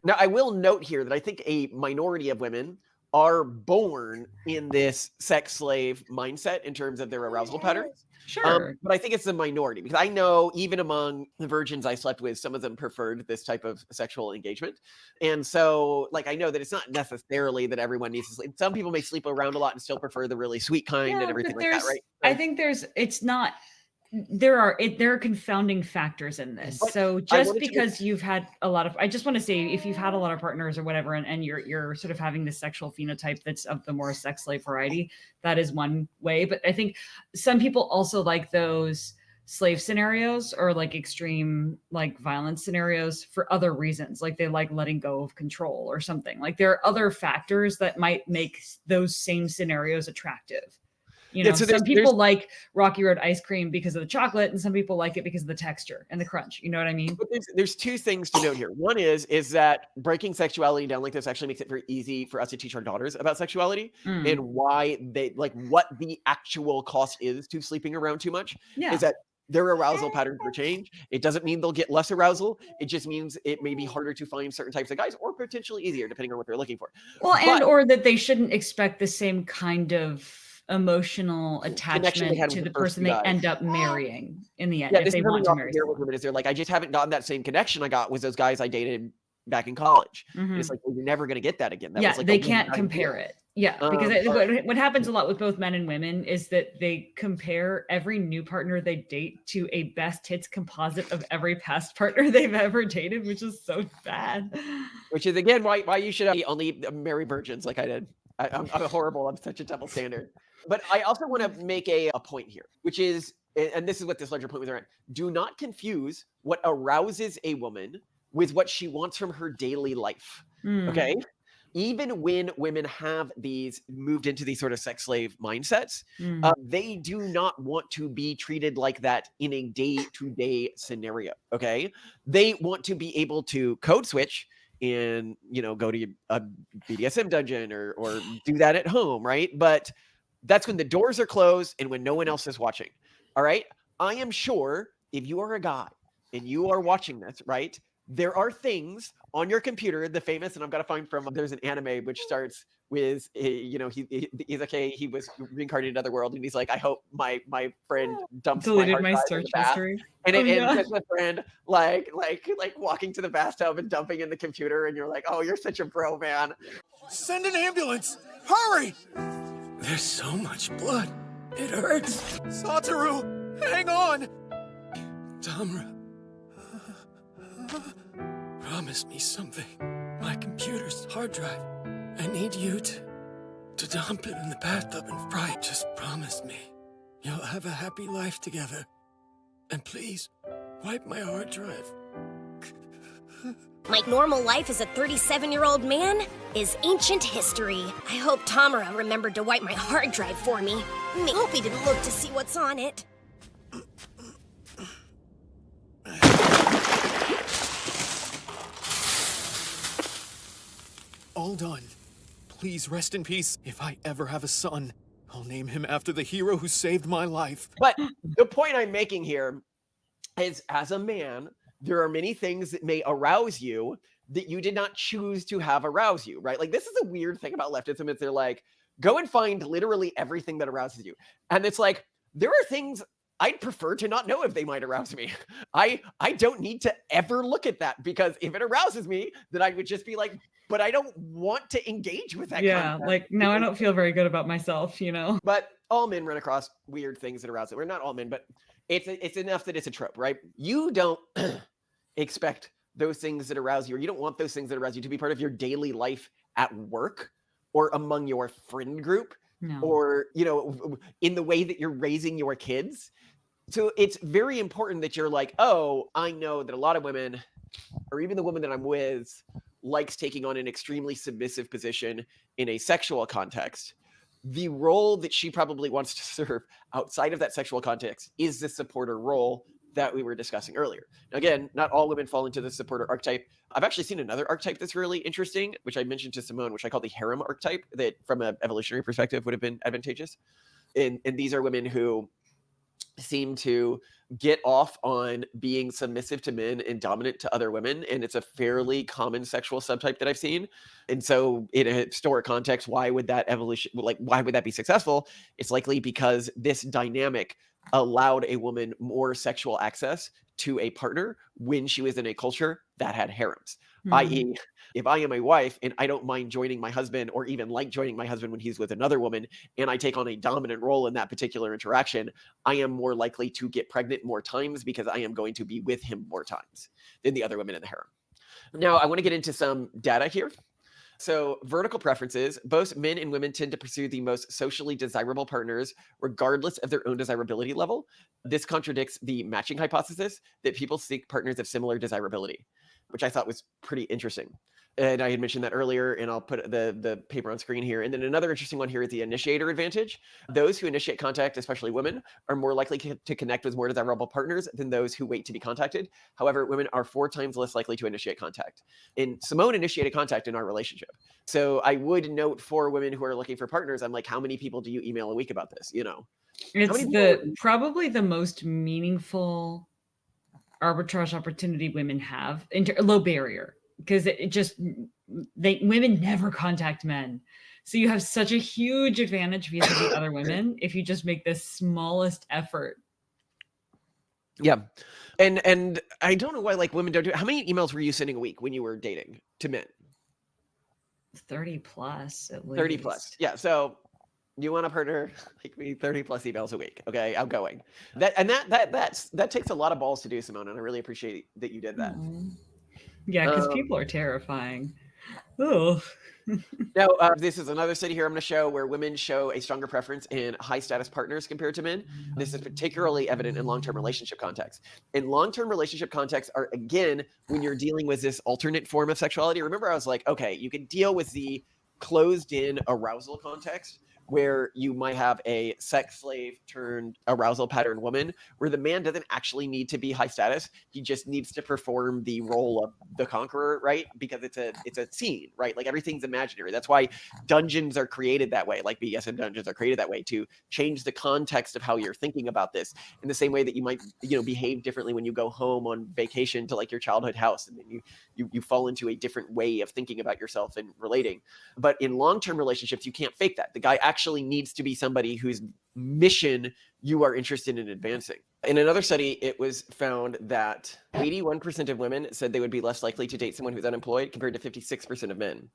Now, I will note here that I think a minority of women are born in this sex slave mindset in terms of their arousal patterns. Sure. But I think it's the minority, because I know even among the virgins I slept with, some of them preferred this type of sexual engagement. And so, like, I know that it's not necessarily that everyone needs to sleep. Some people may sleep around a lot and still prefer the really sweet kind and everything like that, right? I think there are confounding factors in this. But so just because you've had a lot of, I just want to say, if you've had a lot of partners or whatever, and you're sort of having this sexual phenotype that's of the more sex slave variety, that is one way. But I think some people also like those slave scenarios or like extreme like violence scenarios for other reasons. Like they like letting go of control or something. Like there are other factors that might make those same scenarios attractive. You know, so some people like Rocky Road ice cream because of the chocolate, and some people like it because of the texture and the crunch. You know what I mean? But there's two things to note here. One is that breaking sexuality down like this actually makes it very easy for us to teach our daughters about sexuality and why they like what the actual cost is to sleeping around too much. Yeah. Is that their arousal patterns will change. It doesn't mean they'll get less arousal. It just means it may be harder to find certain types of guys, or potentially easier depending on what they're looking for. Well, or that they shouldn't expect the same kind of emotional attachment to the person they end up marrying in the end, if they want to marry someone. Is they're like, I just haven't gotten that same connection I got with those guys I dated back in college. And it's like, well, you're never going to get that again. That was like they can't compare it. Yeah, because what happens a lot with both men and women is that they compare every new partner they date to a best hits composite of every past partner they've ever dated, which is so bad. Which is, again, why you should only marry virgins like I did. I'm horrible. I'm such a double standard. But I also want to make a point here, which is, and this is what this larger point was around, do not confuse what arouses a woman with what she wants from her daily life. Okay? Even when women have moved into these sort of sex slave mindsets, they do not want to be treated like that in a day-to-day scenario. Okay? They want to be able to code switch and, go to a BDSM dungeon or do that at home, right? But that's when the doors are closed and when no one else is watching. All right? I am sure if you are a guy and you are watching this, right, there are things on your computer, the famous, and I've got to find there's an anime which starts with, he's okay, he was reincarnated in another world, and he's like, I hope my friend dumps deleted my my search history. And it's my friend like walking to the bathtub and dumping in the computer, and you're like, oh, you're such a bro, man. Send an ambulance! Hurry! There's so much blood. It hurts. Satoru, hang on! Tamra. Promise me something. My computer's hard drive. I need you to dump it in the bathtub and fry it. Just promise me you'll have a happy life together. And please, wipe my hard drive. My normal life as a 37-year-old man is ancient history. I hope Tamara remembered to wipe my hard drive for me. I hope he didn't look to see what's on it. All done. Please rest in peace. If I ever have a son, I'll name him after the hero who saved my life. But the point I'm making here is, as a man, there are many things that may arouse you that you did not choose to have arouse you, right? Like, this is a weird thing about leftism. Is they're like, go and find literally everything that arouses you. And it's like, there are things I'd prefer to not know if they might arouse me. I don't need to ever look at that, because if it arouses me, then I would just be like, but I don't want to engage with that. Yeah, content. like, now I don't feel very good about myself, you know? But all men run across weird things that arouse them. We're not all men, but it's enough that it's a trope, right? You don't expect those things that arouse you, or you don't want those things that arouse you to be part of your daily life at work or among your friend group. No. Or, you know, in the way that you're raising your kids. So it's very important that you're like, oh, I know that a lot of women, or even the woman that I'm with, likes taking on an extremely submissive position in a sexual context. The role that she probably wants to serve outside of that sexual context is the supporter role that we were discussing earlier. Now, again, not all women fall into the supporter archetype. I've actually seen another archetype that's really interesting, which I mentioned to Simone, which I call the Harem archetype, that from an evolutionary perspective would have been advantageous. And these are women who seem to get off on being submissive to men and dominant to other women. And it's a fairly common sexual subtype that I've seen. And so in a historic context, why would that evolution, like, why would that be successful? It's likely because this dynamic allowed a woman more sexual access to a partner when she was in a culture that had harems. I.e., if I am a wife and I don't mind joining my husband, or even like joining my husband when he's with another woman, and I take on a dominant role in that particular interaction, I am more likely to get pregnant more times because I am going to be with him more times than the other women in the harem. Now, I want to get into some data here. So vertical preferences, both men and women tend to pursue the most socially desirable partners, regardless of their own desirability level. This contradicts the matching hypothesis that people seek partners of similar desirability, which I thought was pretty interesting. And I had mentioned that earlier, and I'll put the paper on screen here. And then another interesting one here is the initiator advantage. Those who initiate contact, especially women, are more likely to connect with more desirable partners than those who wait to be contacted. However, women are 4 times less likely to initiate contact. And Simone initiated contact in our relationship. So I would note for women who are looking for partners, I'm like, how many people do you email a week about this? You know, it's probably the most meaningful arbitrage opportunity women have, low barrier, because women never contact men. So you have such a huge advantage vis-a-vis other women if you just make the smallest effort. Yeah. And I don't know why, like, women don't do it. How many emails were you sending a week when you were dating to men? 30 plus at least. 30 plus. Yeah. So you want a partner like me, 30 plus emails a week. Okay. Outgoing. That takes a lot of balls to do, Simone. And I really appreciate that you did that. Yeah. Because people are terrifying. Oh. Now, this is another study here I'm going to show where women show a stronger preference in high status partners compared to men. This is particularly evident in long-term relationship contexts. In long-term relationship contexts are, again, when you're dealing with this alternate form of sexuality. Remember, I was like, okay, you can deal with the closed-in arousal context, where you might have a sex slave turned arousal pattern woman, where the man doesn't actually need to be high status. He just needs to perform the role of the conqueror, right? Because it's a scene, right? Like, everything's imaginary. That's why dungeons are created that way. Like, BDSM dungeons are created that way to change the context of how you're thinking about this. In the same way that you might, behave differently when you go home on vacation to, like, your childhood house, and then you fall into a different way of thinking about yourself and relating. But in long-term relationships, you can't fake that. The guy actually needs to be somebody whose mission you are interested in advancing. In another study, it was found that 81% of women said they would be less likely to date someone who's unemployed compared to 56% of men.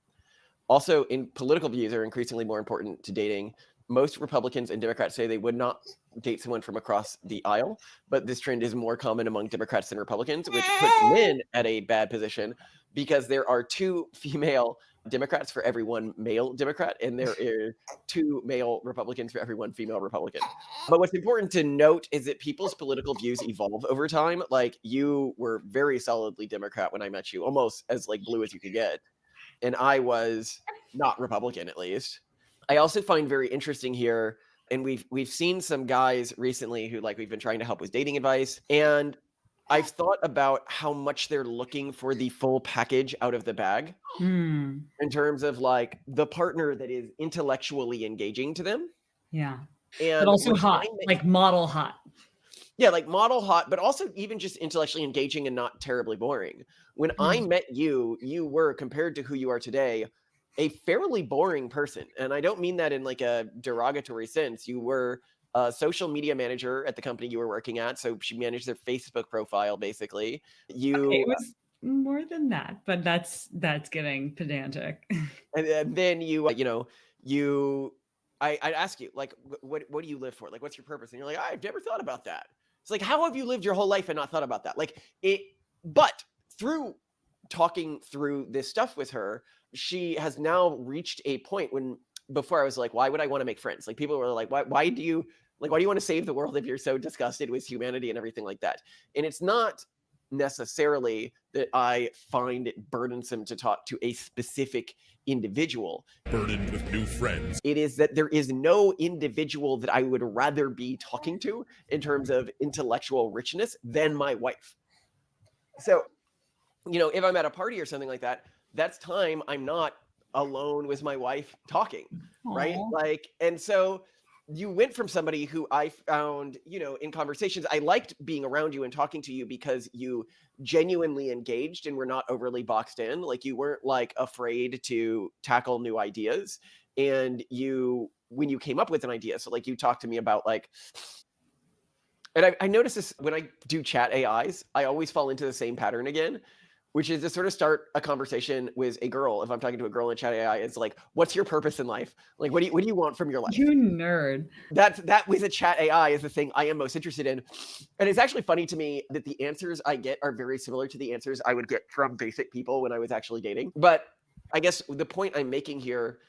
Also, in political views are increasingly more important to dating. Most Republicans and Democrats say they would not date someone from across the aisle, but this trend is more common among Democrats than Republicans, which puts men at a bad position because there are 2 female Democrats for every one male Democrat, and there are 2 male Republicans for every one female Republican. But what's important to note is that people's political views evolve over time. Like, you were very solidly Democrat when I met you, almost as like blue as you could get. And I was not Republican, at least. I also find very interesting here, and we've seen some guys recently who, like, we've been trying to help with dating advice, and I've thought about how much they're looking for the full package out of the bag in terms of like the partner that is intellectually engaging to them. Yeah. And but also hot, like model hot. Yeah, like model hot, but also even just intellectually engaging and not terribly boring. When I met you, you were, compared to who you are today, a fairly boring person. And I don't mean that in like a derogatory sense. You were a social media manager at the company you were working at. So she managed their Facebook profile, basiced it was more than that, but that's getting pedantic. And then I'd ask you, like, what do you live for? Like, what's your purpose? And you're like, I've never thought about that. It's like, how have you lived your whole life and not thought about that? But through talking through this stuff with her, she has now reached a point when, before I was like, why would I want to make friends? Like, people were like, why do you want to save the world if you're so disgusted with humanity and everything like that? And it's not necessarily that I find it burdensome to talk to a specific individual burdened with new friends. It is that there is no individual that I would rather be talking to in terms of intellectual richness than my wife. So, if I'm at a party or something like that, that's time I'm not alone with my wife talking. Aww. Right? Like, and so you went from somebody who I found, in conversations, I liked being around you and talking to you because you genuinely engaged and were not overly boxed in. Like, you weren't like afraid to tackle new ideas. And when you came up with an idea, so like you talked to me about like, and I noticed this when I do chat AIs, I always fall into the same pattern again, which is to sort of start a conversation with a girl. If I'm talking to a girl in chat AI, it's like, what's your purpose in life? Like, what do you want from your life? You nerd. That with a chat AI is the thing I am most interested in. And it's actually funny to me that the answers I get are very similar to the answers I would get from basic people when I was actually dating. But I guess the point I'm making here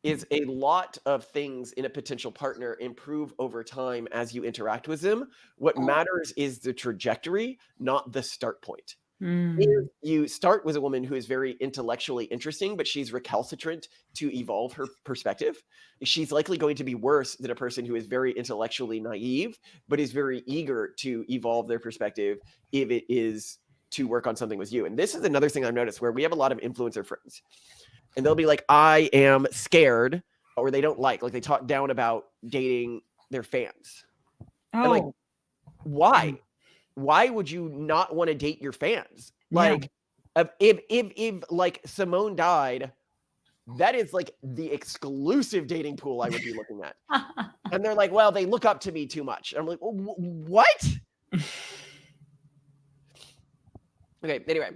is a lot of things in a potential partner improve over time as you interact with them. What matters is the trajectory, not the start point. If you start with a woman who is very intellectually interesting, but she's recalcitrant to evolve her perspective, she's likely going to be worse than a person who is very intellectually naive, but is very eager to evolve their perspective if it is to work on something with you. And this is another thing I've noticed where we have a lot of influencer friends. And they'll be like, I am scared, or they don't like they talk down about dating their fans. Oh. And like, why? Why would you not want to date your fans? Like, if like Simone died, that is like the exclusive dating pool I would be looking at. And they're like, well, they look up to me too much. I'm like, what? Okay, anyway,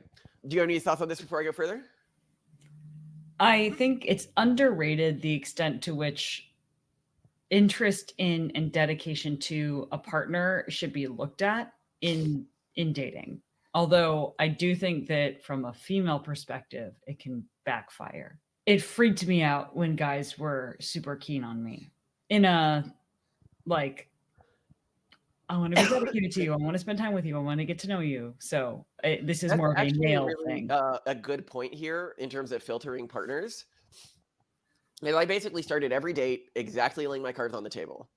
do you have any thoughts on this before I go further? I think it's underrated the extent to which interest in and dedication to a partner should be looked at in dating. Although I do think that from a female perspective, it can backfire. It freaked me out when guys were super keen on me in a, like, I want to be dedicated to you. I want to spend time with you. I want to get to know you. So this is That's more of a male really, thing. A good point here in terms of filtering partners. And I basically started every date exactly laying my cards on the table.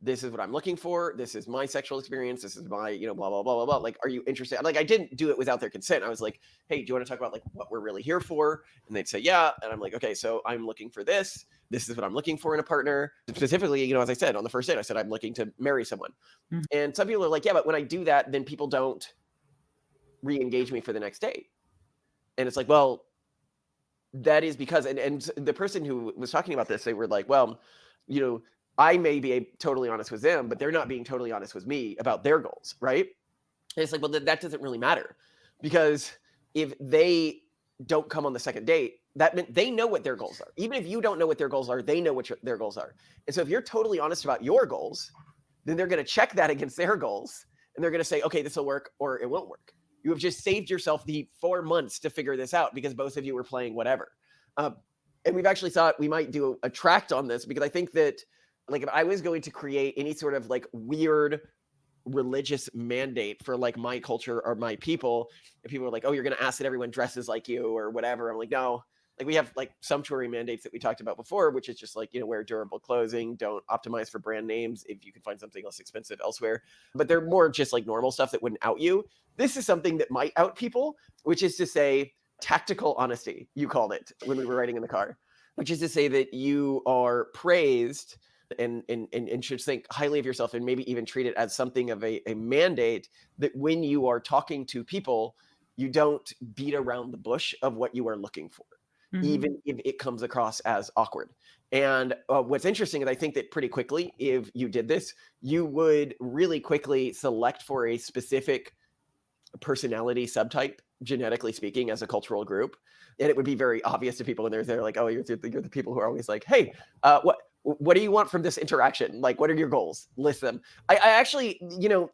This is what I'm looking for. This is my sexual experience. This is my, blah, blah, blah, blah, blah. Like, are you interested? Like, I didn't do it without their consent. I was like, hey, do you want to talk about like what we're really here for? And they'd say, yeah. And I'm like, okay, so I'm looking for this. This is what I'm looking for in a partner. Specifically, as I said, on the first date, I said, I'm looking to marry someone. And some people are like, yeah, but when I do that, then people don't re-engage me for the next date. And it's like, well, that is because, and the person who was talking about this, they were like, well, I may be totally honest with them, but they're not being totally honest with me about their goals, right? And it's like, well, that doesn't really matter, because if they don't come on the second date, that meant they know what their goals are. Even if you don't know what their goals are, they know what their goals are. And so if you're totally honest about your goals, then they're going to check that against their goals, and they're going to say, okay, this will work or it won't work. You have just saved yourself the 4 months to figure this out because both of you were playing whatever. And we've actually thought we might do a tract on this, because I think that, like, if I was going to create any sort of like weird religious mandate for like my culture or my people, and people are like, oh, you're going to ask that everyone dresses like you or whatever, I'm like, no. Like, we have like sumptuary mandates that we talked about before, which is just like, wear durable clothing, don't optimize for brand names if you can find something less expensive elsewhere. But they're more just like normal stuff that wouldn't out you. This is something that might out people, which is to say tactical honesty, you called it when we were riding in the car, which is to say that you are praised and should think highly of yourself, and maybe even treat it as something of a mandate that when you are talking to people, you don't beat around the bush of what you are looking for. Even if it comes across as awkward. And what's interesting is I think that pretty quickly, if you did this, you would really quickly select for a specific personality subtype, genetically speaking, as a cultural group. And it would be very obvious to people when they're like, oh, you're the people who are always like, hey, what do you want from this interaction? Like, what are your goals? List them. I actually,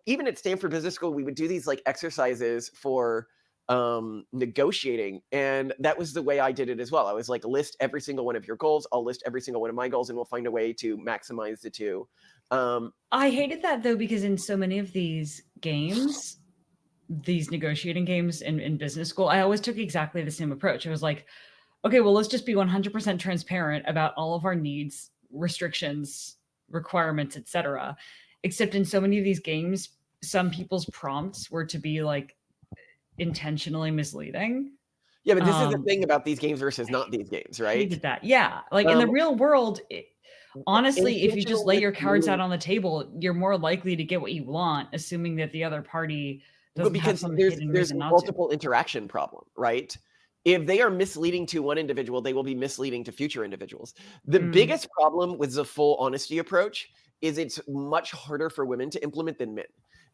even at Stanford Business School, we would do these like exercises for negotiating. And that was the way I did it as well. I was like, list every single one of your goals. I'll list every single one of my goals, and we'll find a way to maximize the two. I hated that though, because in so many of these games, these negotiating games in business school, I always took exactly the same approach. I was like, okay, well, let's just be 100% transparent about all of our needs, restrictions, requirements, etc. Except in so many of these games, some people's prompts were to be like intentionally misleading. Yeah, but this is the thing about these games versus not these games, right? I hated that. Yeah, like in the real world, honestly, if you just lay your cards out on the table, you're more likely to get what you want, assuming that the other party doesn't have some hidden reason not to. There's multiple interaction problem, right? If they are misleading to one individual, they will be misleading to future individuals. The biggest problem with the full honesty approach is it's much harder for women to implement than men.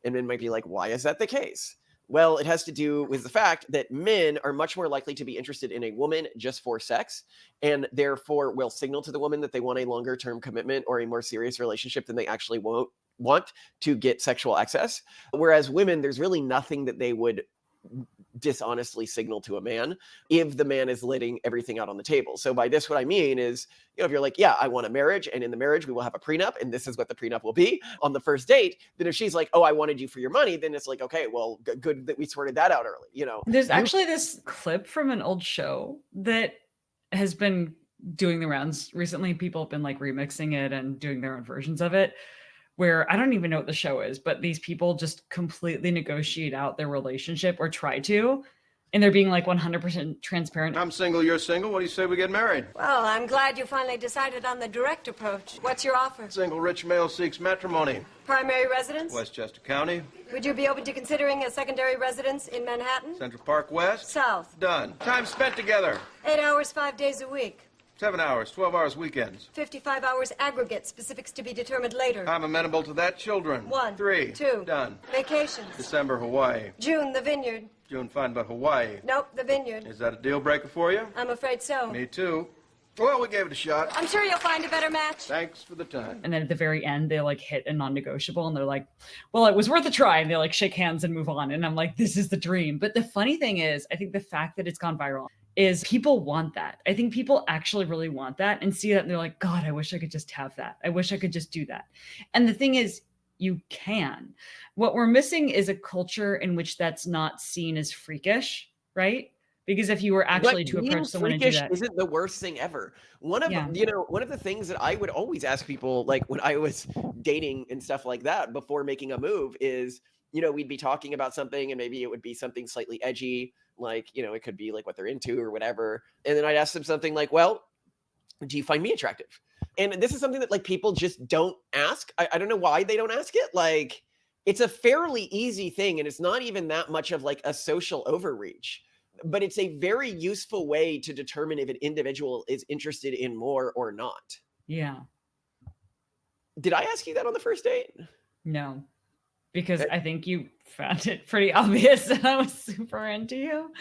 And men might be like, why is that the case? Well, it has to do with the fact that men are much more likely to be interested in a woman just for sex, and therefore will signal to the woman that they want a longer term commitment or a more serious relationship than they actually want to get sexual access. Whereas women, there's really nothing that they would dishonestly signal to a man if the man is letting everything out on the table. So by this, what I mean is, if you're like, yeah, I want a marriage, and in the marriage we will have a prenup, and this is what the prenup will be on the first date, then if she's like, oh, I wanted you for your money, then it's like, okay, well, good that we sorted that out early, There's actually this clip from an old show that has been doing the rounds recently. People have been like remixing it and doing their own versions of it, where I don't even know what the show is, but these people just completely negotiate out their relationship, or try to, and they're being like 100% transparent. I'm single, you're single. What do you say we get married? Well, I'm glad you finally decided on the direct approach. What's your offer? Single rich male seeks matrimony. Primary residence? Westchester County. Would you be open to considering a secondary residence in Manhattan? Central Park West. South. Done. Time spent together. 8 hours, 5 days a week. 7 hours, 12 hours weekends. 55 hours aggregate, specifics to be determined later. I'm amenable to that. Children. 1. 3. 2. Done. Vacations. December, Hawaii. June, the vineyard. June, fine, but Hawaii. Nope, the vineyard. Is that a deal breaker for you? I'm afraid so. Me too. Well, we gave it a shot. I'm sure you'll find a better match. Thanks for the time. And then at the very end, they like hit a non-negotiable, and they're like, well, it was worth a try. And they like shake hands and move on. And I'm like, this is the dream. But the funny thing is, I think the fact that it's gone viral is people want that. I think people actually really want that and see that, and they're like, God, I wish I could just have that. I wish I could just do that. And the thing is, you can. What we're missing is a culture in which that's not seen as freakish, right? Because if you were actually to approach someone and do that, isn't the worst thing ever. One of the things that I would always ask people, like when I was dating and stuff like that, before making a move, is, we'd be talking about something, and maybe it would be something slightly edgy, like, it could be like what they're into or whatever. And then I'd ask them something like, well, do you find me attractive? And this is something that like people just don't ask. I don't know why they don't ask it. Like, it's a fairly easy thing, and it's not even that much of like a social overreach, but it's a very useful way to determine if an individual is interested in more or not. Yeah. Did I ask you that on the first date? No, because I think you found it pretty obvious that I was super into you.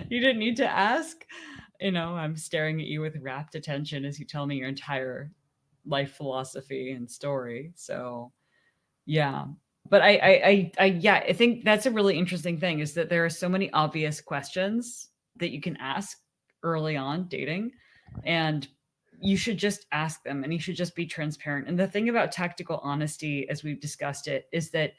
You didn't need to ask. I'm staring at you with rapt attention as you tell me your entire life philosophy and story. So, yeah. But I think that's a really interesting thing, is that there are so many obvious questions that you can ask early on dating And you should just ask them, and you should just be transparent. And the thing about tactical honesty, as we've discussed it, is that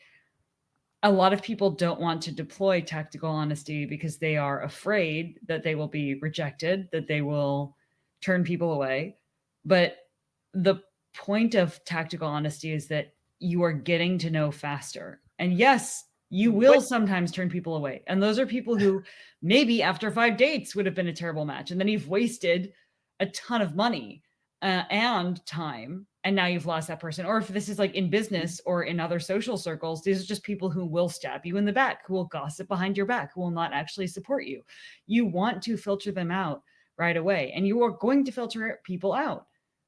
a lot of people don't want to deploy tactical honesty because they are afraid that they will be rejected, that they will turn people away. But the point of tactical honesty is that you are getting to know faster. And yes, you will sometimes turn people away. And those are people who maybe after 5 dates would have been a terrible match. And then you've wasted a ton of money and time. And now you've lost that person. Or if this is like in business or in other social circles, these are just people who will stab you in the back, who will gossip behind your back, who will not actually support you. You want to filter them out right away. And you are going to filter people out.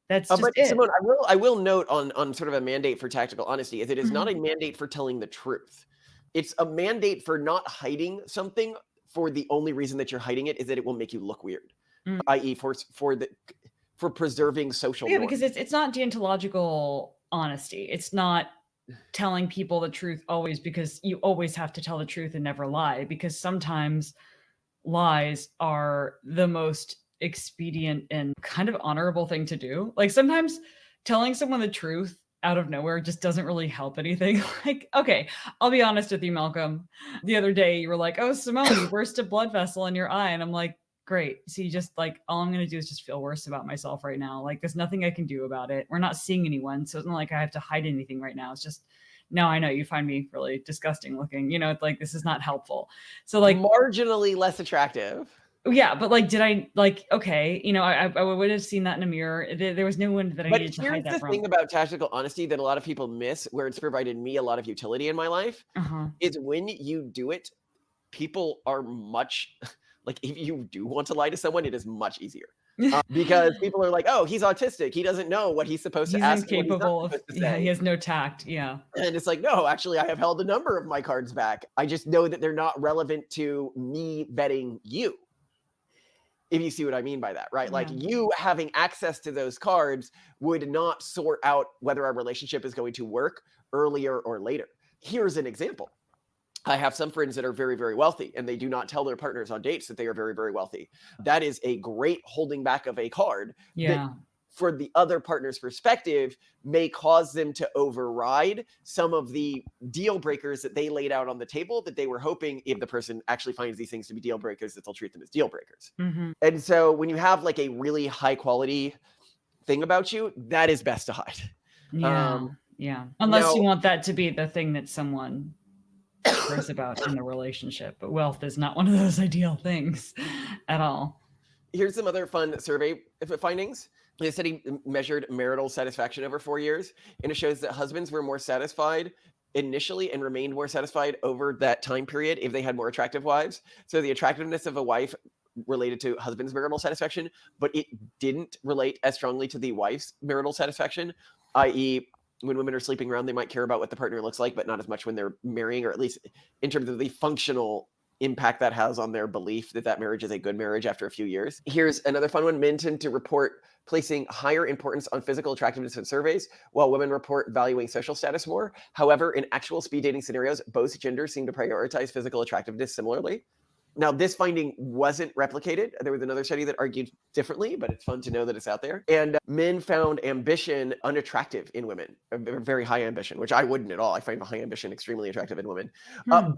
That's just it. Simone, I will note on sort of a mandate for tactical honesty is it is not a mandate for telling the truth. It's a mandate for not hiding something for the only reason that you're hiding it is that it will make you look weird, i.e. for preserving social norms. Because it's not deontological honesty. It's not telling people the truth always, because you always have to tell the truth and never lie, because sometimes lies are the most expedient and kind of honorable thing to do. Like sometimes telling someone the truth out of nowhere just doesn't really help anything. Like, okay, I'll be honest with you, Malcolm. The other day you were like, oh, Simone, you burst a blood vessel in your eye. And I'm like, great. So you just like, all I'm going to do is just feel worse about myself right now. Like there's nothing I can do about it. We're not seeing anyone. So it's not like I have to hide anything right now. It's just, no, I know you find me really disgusting looking, you know, it's like, this is not helpful. So like marginally less attractive. Yeah, but like, did I like, okay, you know, I would have seen that in a mirror. There was no one that I needed to hide that from. But here's the thing about tactical honesty that a lot of people miss, where it's provided me a lot of utility in my life, is when you do it, people are much, like if you do want to lie to someone, it is much easier. Because people are like, oh, he's autistic. He doesn't know what he's supposed to ask. He's incapable of, yeah, he has no tact, yeah. And it's like, no, actually, I have held a number of my cards back. I just know that they're not relevant to me vetting you. If you see what I mean by that, right? Yeah. Like you having access to those cards would not sort out whether our relationship is going to work earlier or later. Here's an example. I have some friends that are very, very wealthy, and they do not tell their partners on dates that they are very, very wealthy. That is a great holding back of a card. Yeah. For the other partner's perspective, may cause them to override some of the deal breakers that they laid out on the table that they were hoping, if the person actually finds these things to be deal breakers, that they'll treat them as deal breakers. And so when you have like a really high quality thing about you, that is best to hide. Yeah. Unless you want that to be the thing that someone cares about in the relationship. But wealth is not one of those ideal things at all. Here's some other fun survey findings. The study measured marital satisfaction over 4 years, and it shows that husbands were more satisfied initially and remained more satisfied over that time period if they had more attractive wives. So the attractiveness of a wife related to husband's marital satisfaction, but it didn't relate as strongly to the wife's marital satisfaction, i.e., when women are sleeping around, they might care about what the partner looks like, but not as much when they're marrying, or at least in terms of the functional impact that has on their belief that that marriage is a good marriage after a few years. Here's another fun one. Men tend to report placing higher importance on physical attractiveness in surveys, while women report valuing social status more. However, in actual speed dating scenarios, both genders seem to prioritize physical attractiveness similarly. Now, this finding wasn't replicated. There was another study that argued differently, but it's fun to know that it's out there. And men found ambition unattractive in women, a very high ambition, which I wouldn't at all. I find high ambition extremely attractive in women. But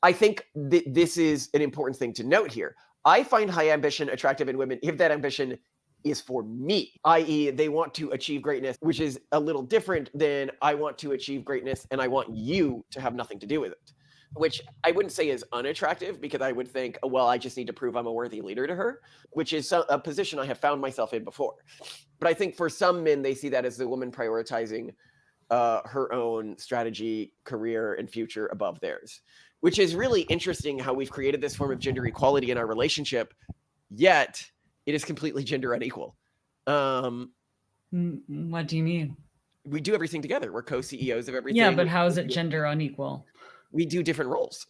I think this is an important thing to note here. I find high ambition attractive in women if that ambition is for me, i.e. they want to achieve greatness, which is a little different than I want to achieve greatness and I want you to have nothing to do with it. Which I wouldn't say is unattractive, because I would think, oh, well, I just need to prove I'm a worthy leader to her, which is a position I have found myself in before. But I think for some men, they see that as the woman prioritizing her own strategy, career, and future above theirs, which is really interesting how we've created this form of gender equality in our relationship, yet it is completely gender unequal. What do you mean? We do everything together. We're co-CEOs of everything. Yeah, but how is it gender unequal? We do different roles.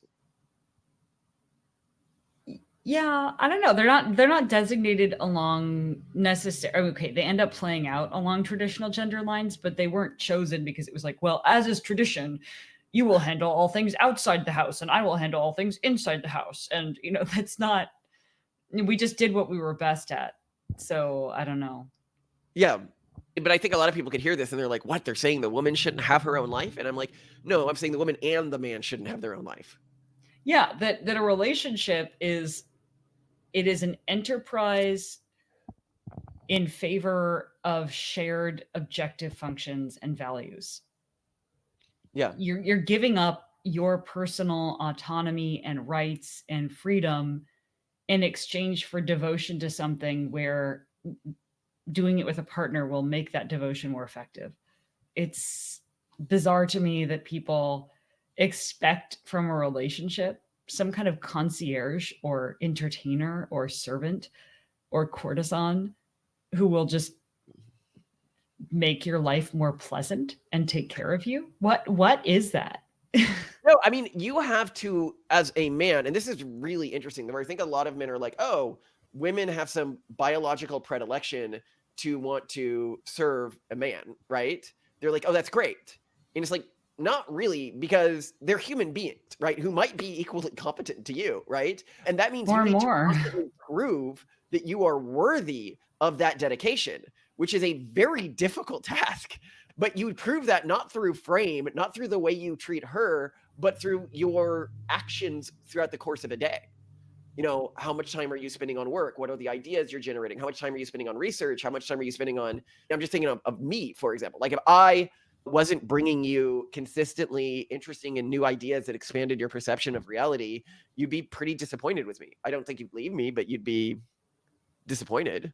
Yeah, I don't know. They're not designated along necessary. Okay, they end up playing out along traditional gender lines, but they weren't chosen because it was like, well, as is tradition, you will handle all things outside the house and I will handle all things inside the house. And, you know, that's not, we just did what we were best at. So I don't know. Yeah. But I think a lot of people could hear this and they're like, what? They're saying the woman shouldn't have her own life? And I'm like, no, I'm saying the woman and the man shouldn't have their own life. Yeah, that a relationship is an enterprise in favor of shared objective functions and values. Yeah. You're giving up your personal autonomy and rights and freedom in exchange for devotion to something where doing it with a partner will make that devotion more effective. It's bizarre to me that people expect from a relationship some kind of concierge or entertainer or servant or courtesan who will just make your life more pleasant and take care of you. What is that? No, I mean, you have to, as a man, and this is really interesting, where I think a lot of men are like, oh, women have some biological predilection to want to serve a man, right? They're like, oh, that's great. And it's like, not really, because they're human beings, right? Who might be equally competent to you, right? And that means you need to constantly prove that you are worthy of that dedication, which is a very difficult task. But you would prove that not through frame, not through the way you treat her, but through your actions throughout the course of a day. You know, how much time are you spending on work? What are the ideas you're generating? How much time are you spending on research? How much time are you spending on, I'm just thinking of me, for example. Like if I wasn't bringing you consistently interesting and new ideas that expanded your perception of reality, you'd be pretty disappointed with me. I don't think you'd leave me, but you'd be disappointed.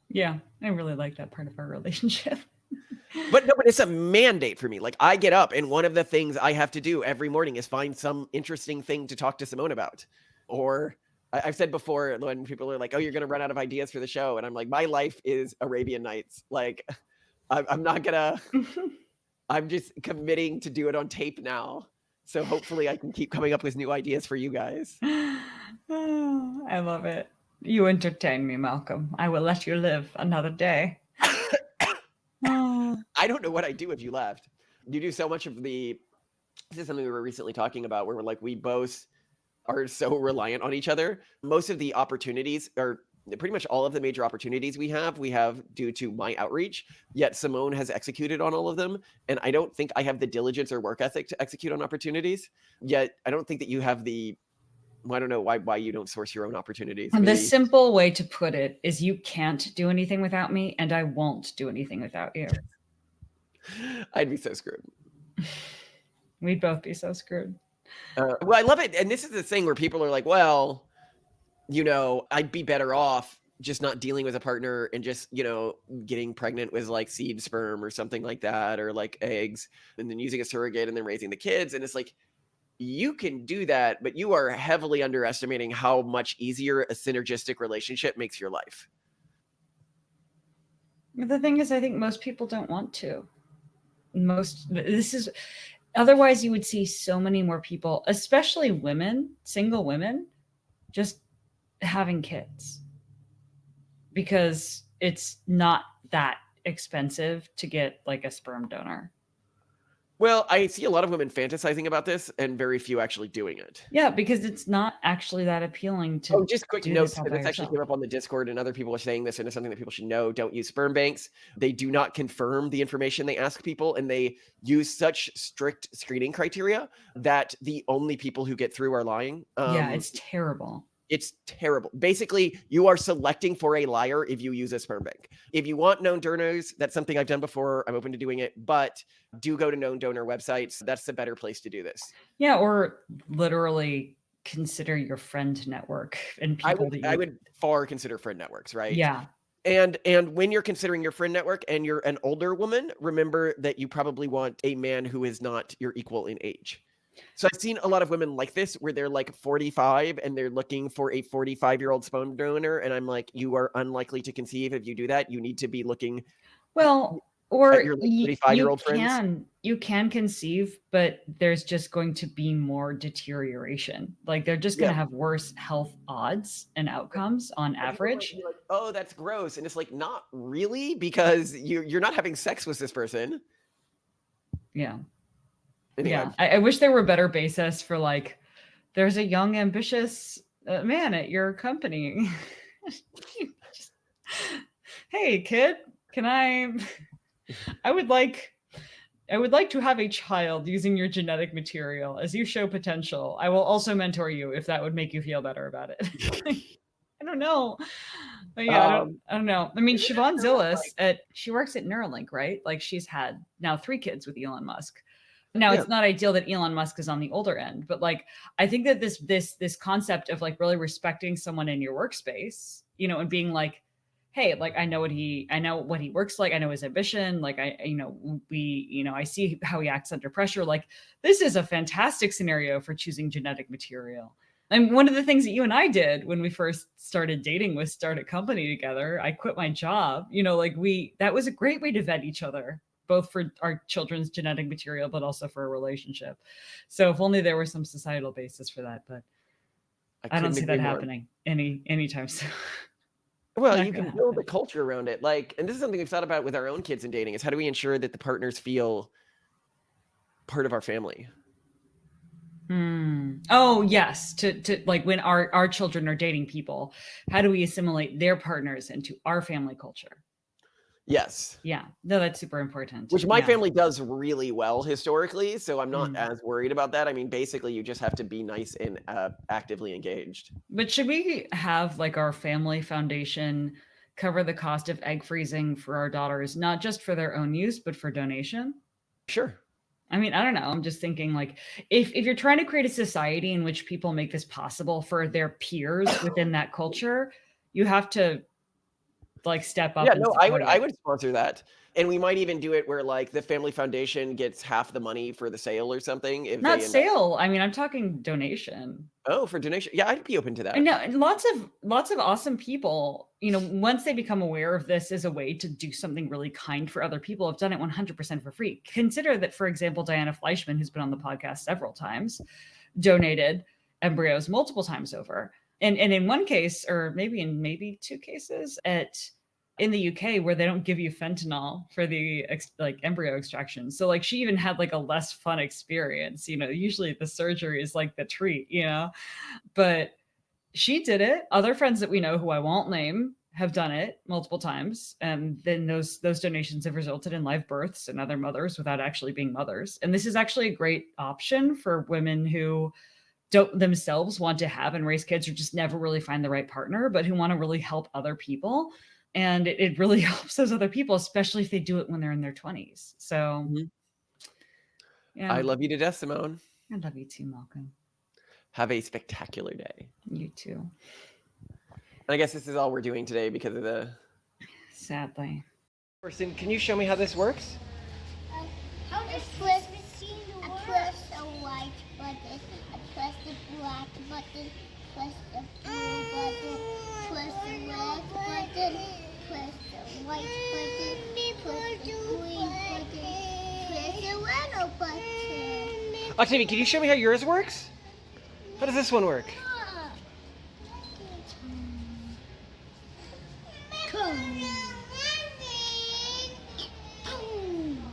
Yeah, I really like that part of our relationship. But no, but it's a mandate for me. Like I get up and one of the things I have to do every morning is find some interesting thing to talk to Simone about. Or I've said before when people are like, oh, you're going to run out of ideas for the show. And I'm like, my life is Arabian Nights. Like I'm not going to, I'm just committing to do it on tape now. So hopefully I can keep coming up with new ideas for you guys. Oh, I love it. You entertain me, Malcolm. I will let you live another day. I don't know what I'd do if you left. You do so much of this is something we were recently talking about where we're like, we both are so reliant on each other. Most of the opportunities are pretty much all of the major opportunities we have due to my outreach, yet Simone has executed on all of them. And I don't think I have the diligence or work ethic to execute on opportunities, yet I don't think that you have I don't know why you don't source your own opportunities. And the simple way to put it is you can't do anything without me, and I won't do anything without you. I'd be so screwed. We'd both be so screwed. Well, I love it. And this is the thing where people are like, well, you know, I'd be better off just not dealing with a partner and just, you know, getting pregnant with like seed sperm or something like that, or like eggs, and then using a surrogate and then raising the kids. And it's like, you can do that, but you are heavily underestimating how much easier a synergistic relationship makes your life. The thing is, I think most people don't want to. Otherwise you would see so many more people, especially women, single women, just having kids because it's not that expensive to get like a sperm donor. Well, I see a lot of women fantasizing about this and very few actually doing it. Yeah, because it's not actually that appealing to. Oh, just quick note. This actually came up on the Discord and other people are saying this, and it's something that people should know. Don't use sperm banks. They do not confirm the information they ask people, and they use such strict screening criteria that the only people who get through are lying. Yeah, it's terrible. It's terrible. Basically, you are selecting for a liar if you use a sperm bank. If you want known donors, that's something I've done before. I'm open to doing it, but do go to known donor websites. That's the better place to do this. Yeah, or literally consider your friend network and people I would far consider friend networks, right? Yeah. And when you're considering your friend network and you're an older woman, remember that you probably want a man who is not your equal in age. So I've seen a lot of women like this where they're like 45 and they're looking for a 45-year-old sperm donor. And I'm like, you are unlikely to conceive if you do that. You need to be looking. Well, or at your 35-year-old friends. You can conceive, but there's just going to be more deterioration. Like they're just going to have worse health odds and outcomes on average. Like, oh, that's gross. And it's like, not really, because you're not having sex with this person. Yeah. Anyway. Yeah, I wish there were better basis for like, there's a young, ambitious man at your company. Hey, kid, can I would like to have a child using your genetic material. As you show potential, I will also mentor you if that would make you feel better about it. I don't know. But yeah, I don't know. I mean, Siobhan Zillis she works at Neuralink, right? Like she's had now 3 kids with Elon Musk. Now it's not ideal that Elon Musk is on the older end, but like I think that this concept of like really respecting someone in your workspace, you know, and being like, hey, like I know what he works like, I know his ambition, like I see how he acts under pressure. Like this is a fantastic scenario for choosing genetic material. And one of the things that you and I did when we first started dating was start a company together. I quit my job, you know, like that was a great way to vet each other, both for our children's genetic material, but also for a relationship. So if only there was some societal basis for that, but I don't see that happening anytime soon. Well, you can build a culture around it. Like, and this is something we've thought about with our own kids in dating, is how do we ensure that the partners feel part of our family? Oh, yes. To like when our children are dating people, how do we assimilate their partners into our family culture? Yes. Yeah. No, that's super important. Which my family does really well historically, so I'm not as worried about that. I mean, basically, you just have to be nice and actively engaged. But should we have like our family foundation cover the cost of egg freezing for our daughters, not just for their own use, but for donation? Sure. I mean, I don't know. I'm just thinking like if you're trying to create a society in which people make this possible for their peers within that culture, you have to like step up. Yeah, no, I would sponsor that. And we might even do it where like the family foundation gets half the money for the sale or something. If Not sale. I mean, I'm talking donation. Oh, for donation. Yeah, I'd be open to that. I know lots of awesome people, you know, once they become aware of this as a way to do something really kind for other people, have done it 100% for free. Consider that, for example, Diana Fleischman, who's been on the podcast several times, donated embryos multiple times over. And in one case, or maybe in 2 cases in the UK, where they don't give you fentanyl for the like embryo extraction. So like she even had like a less fun experience, you know, usually the surgery is like the treat, you know, but she did it. Other friends that we know who I won't name have done it multiple times. And then those donations have resulted in live births and other mothers without actually being mothers. And this is actually a great option for women who don't themselves want to have and raise kids or just never really find the right partner, but who want to really help other people. And it really helps those other people, especially if they do it when they're in their 20s. So yeah. I love you to death, Simone. I love you too, Malcolm. Have a spectacular day. You too. And I guess this is all we're doing today because of the... Sadly. Person, can you show me how this works? How does this machine work? I press a white button, I press the black button, press the blue button, press the red button, press the white button, press the green button, press the yellow button. Octavia, can you show me how yours works? How does this one work?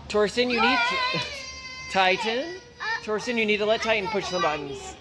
Torsten, you need to... Titan? Torsten, you need to let Titan push some buttons.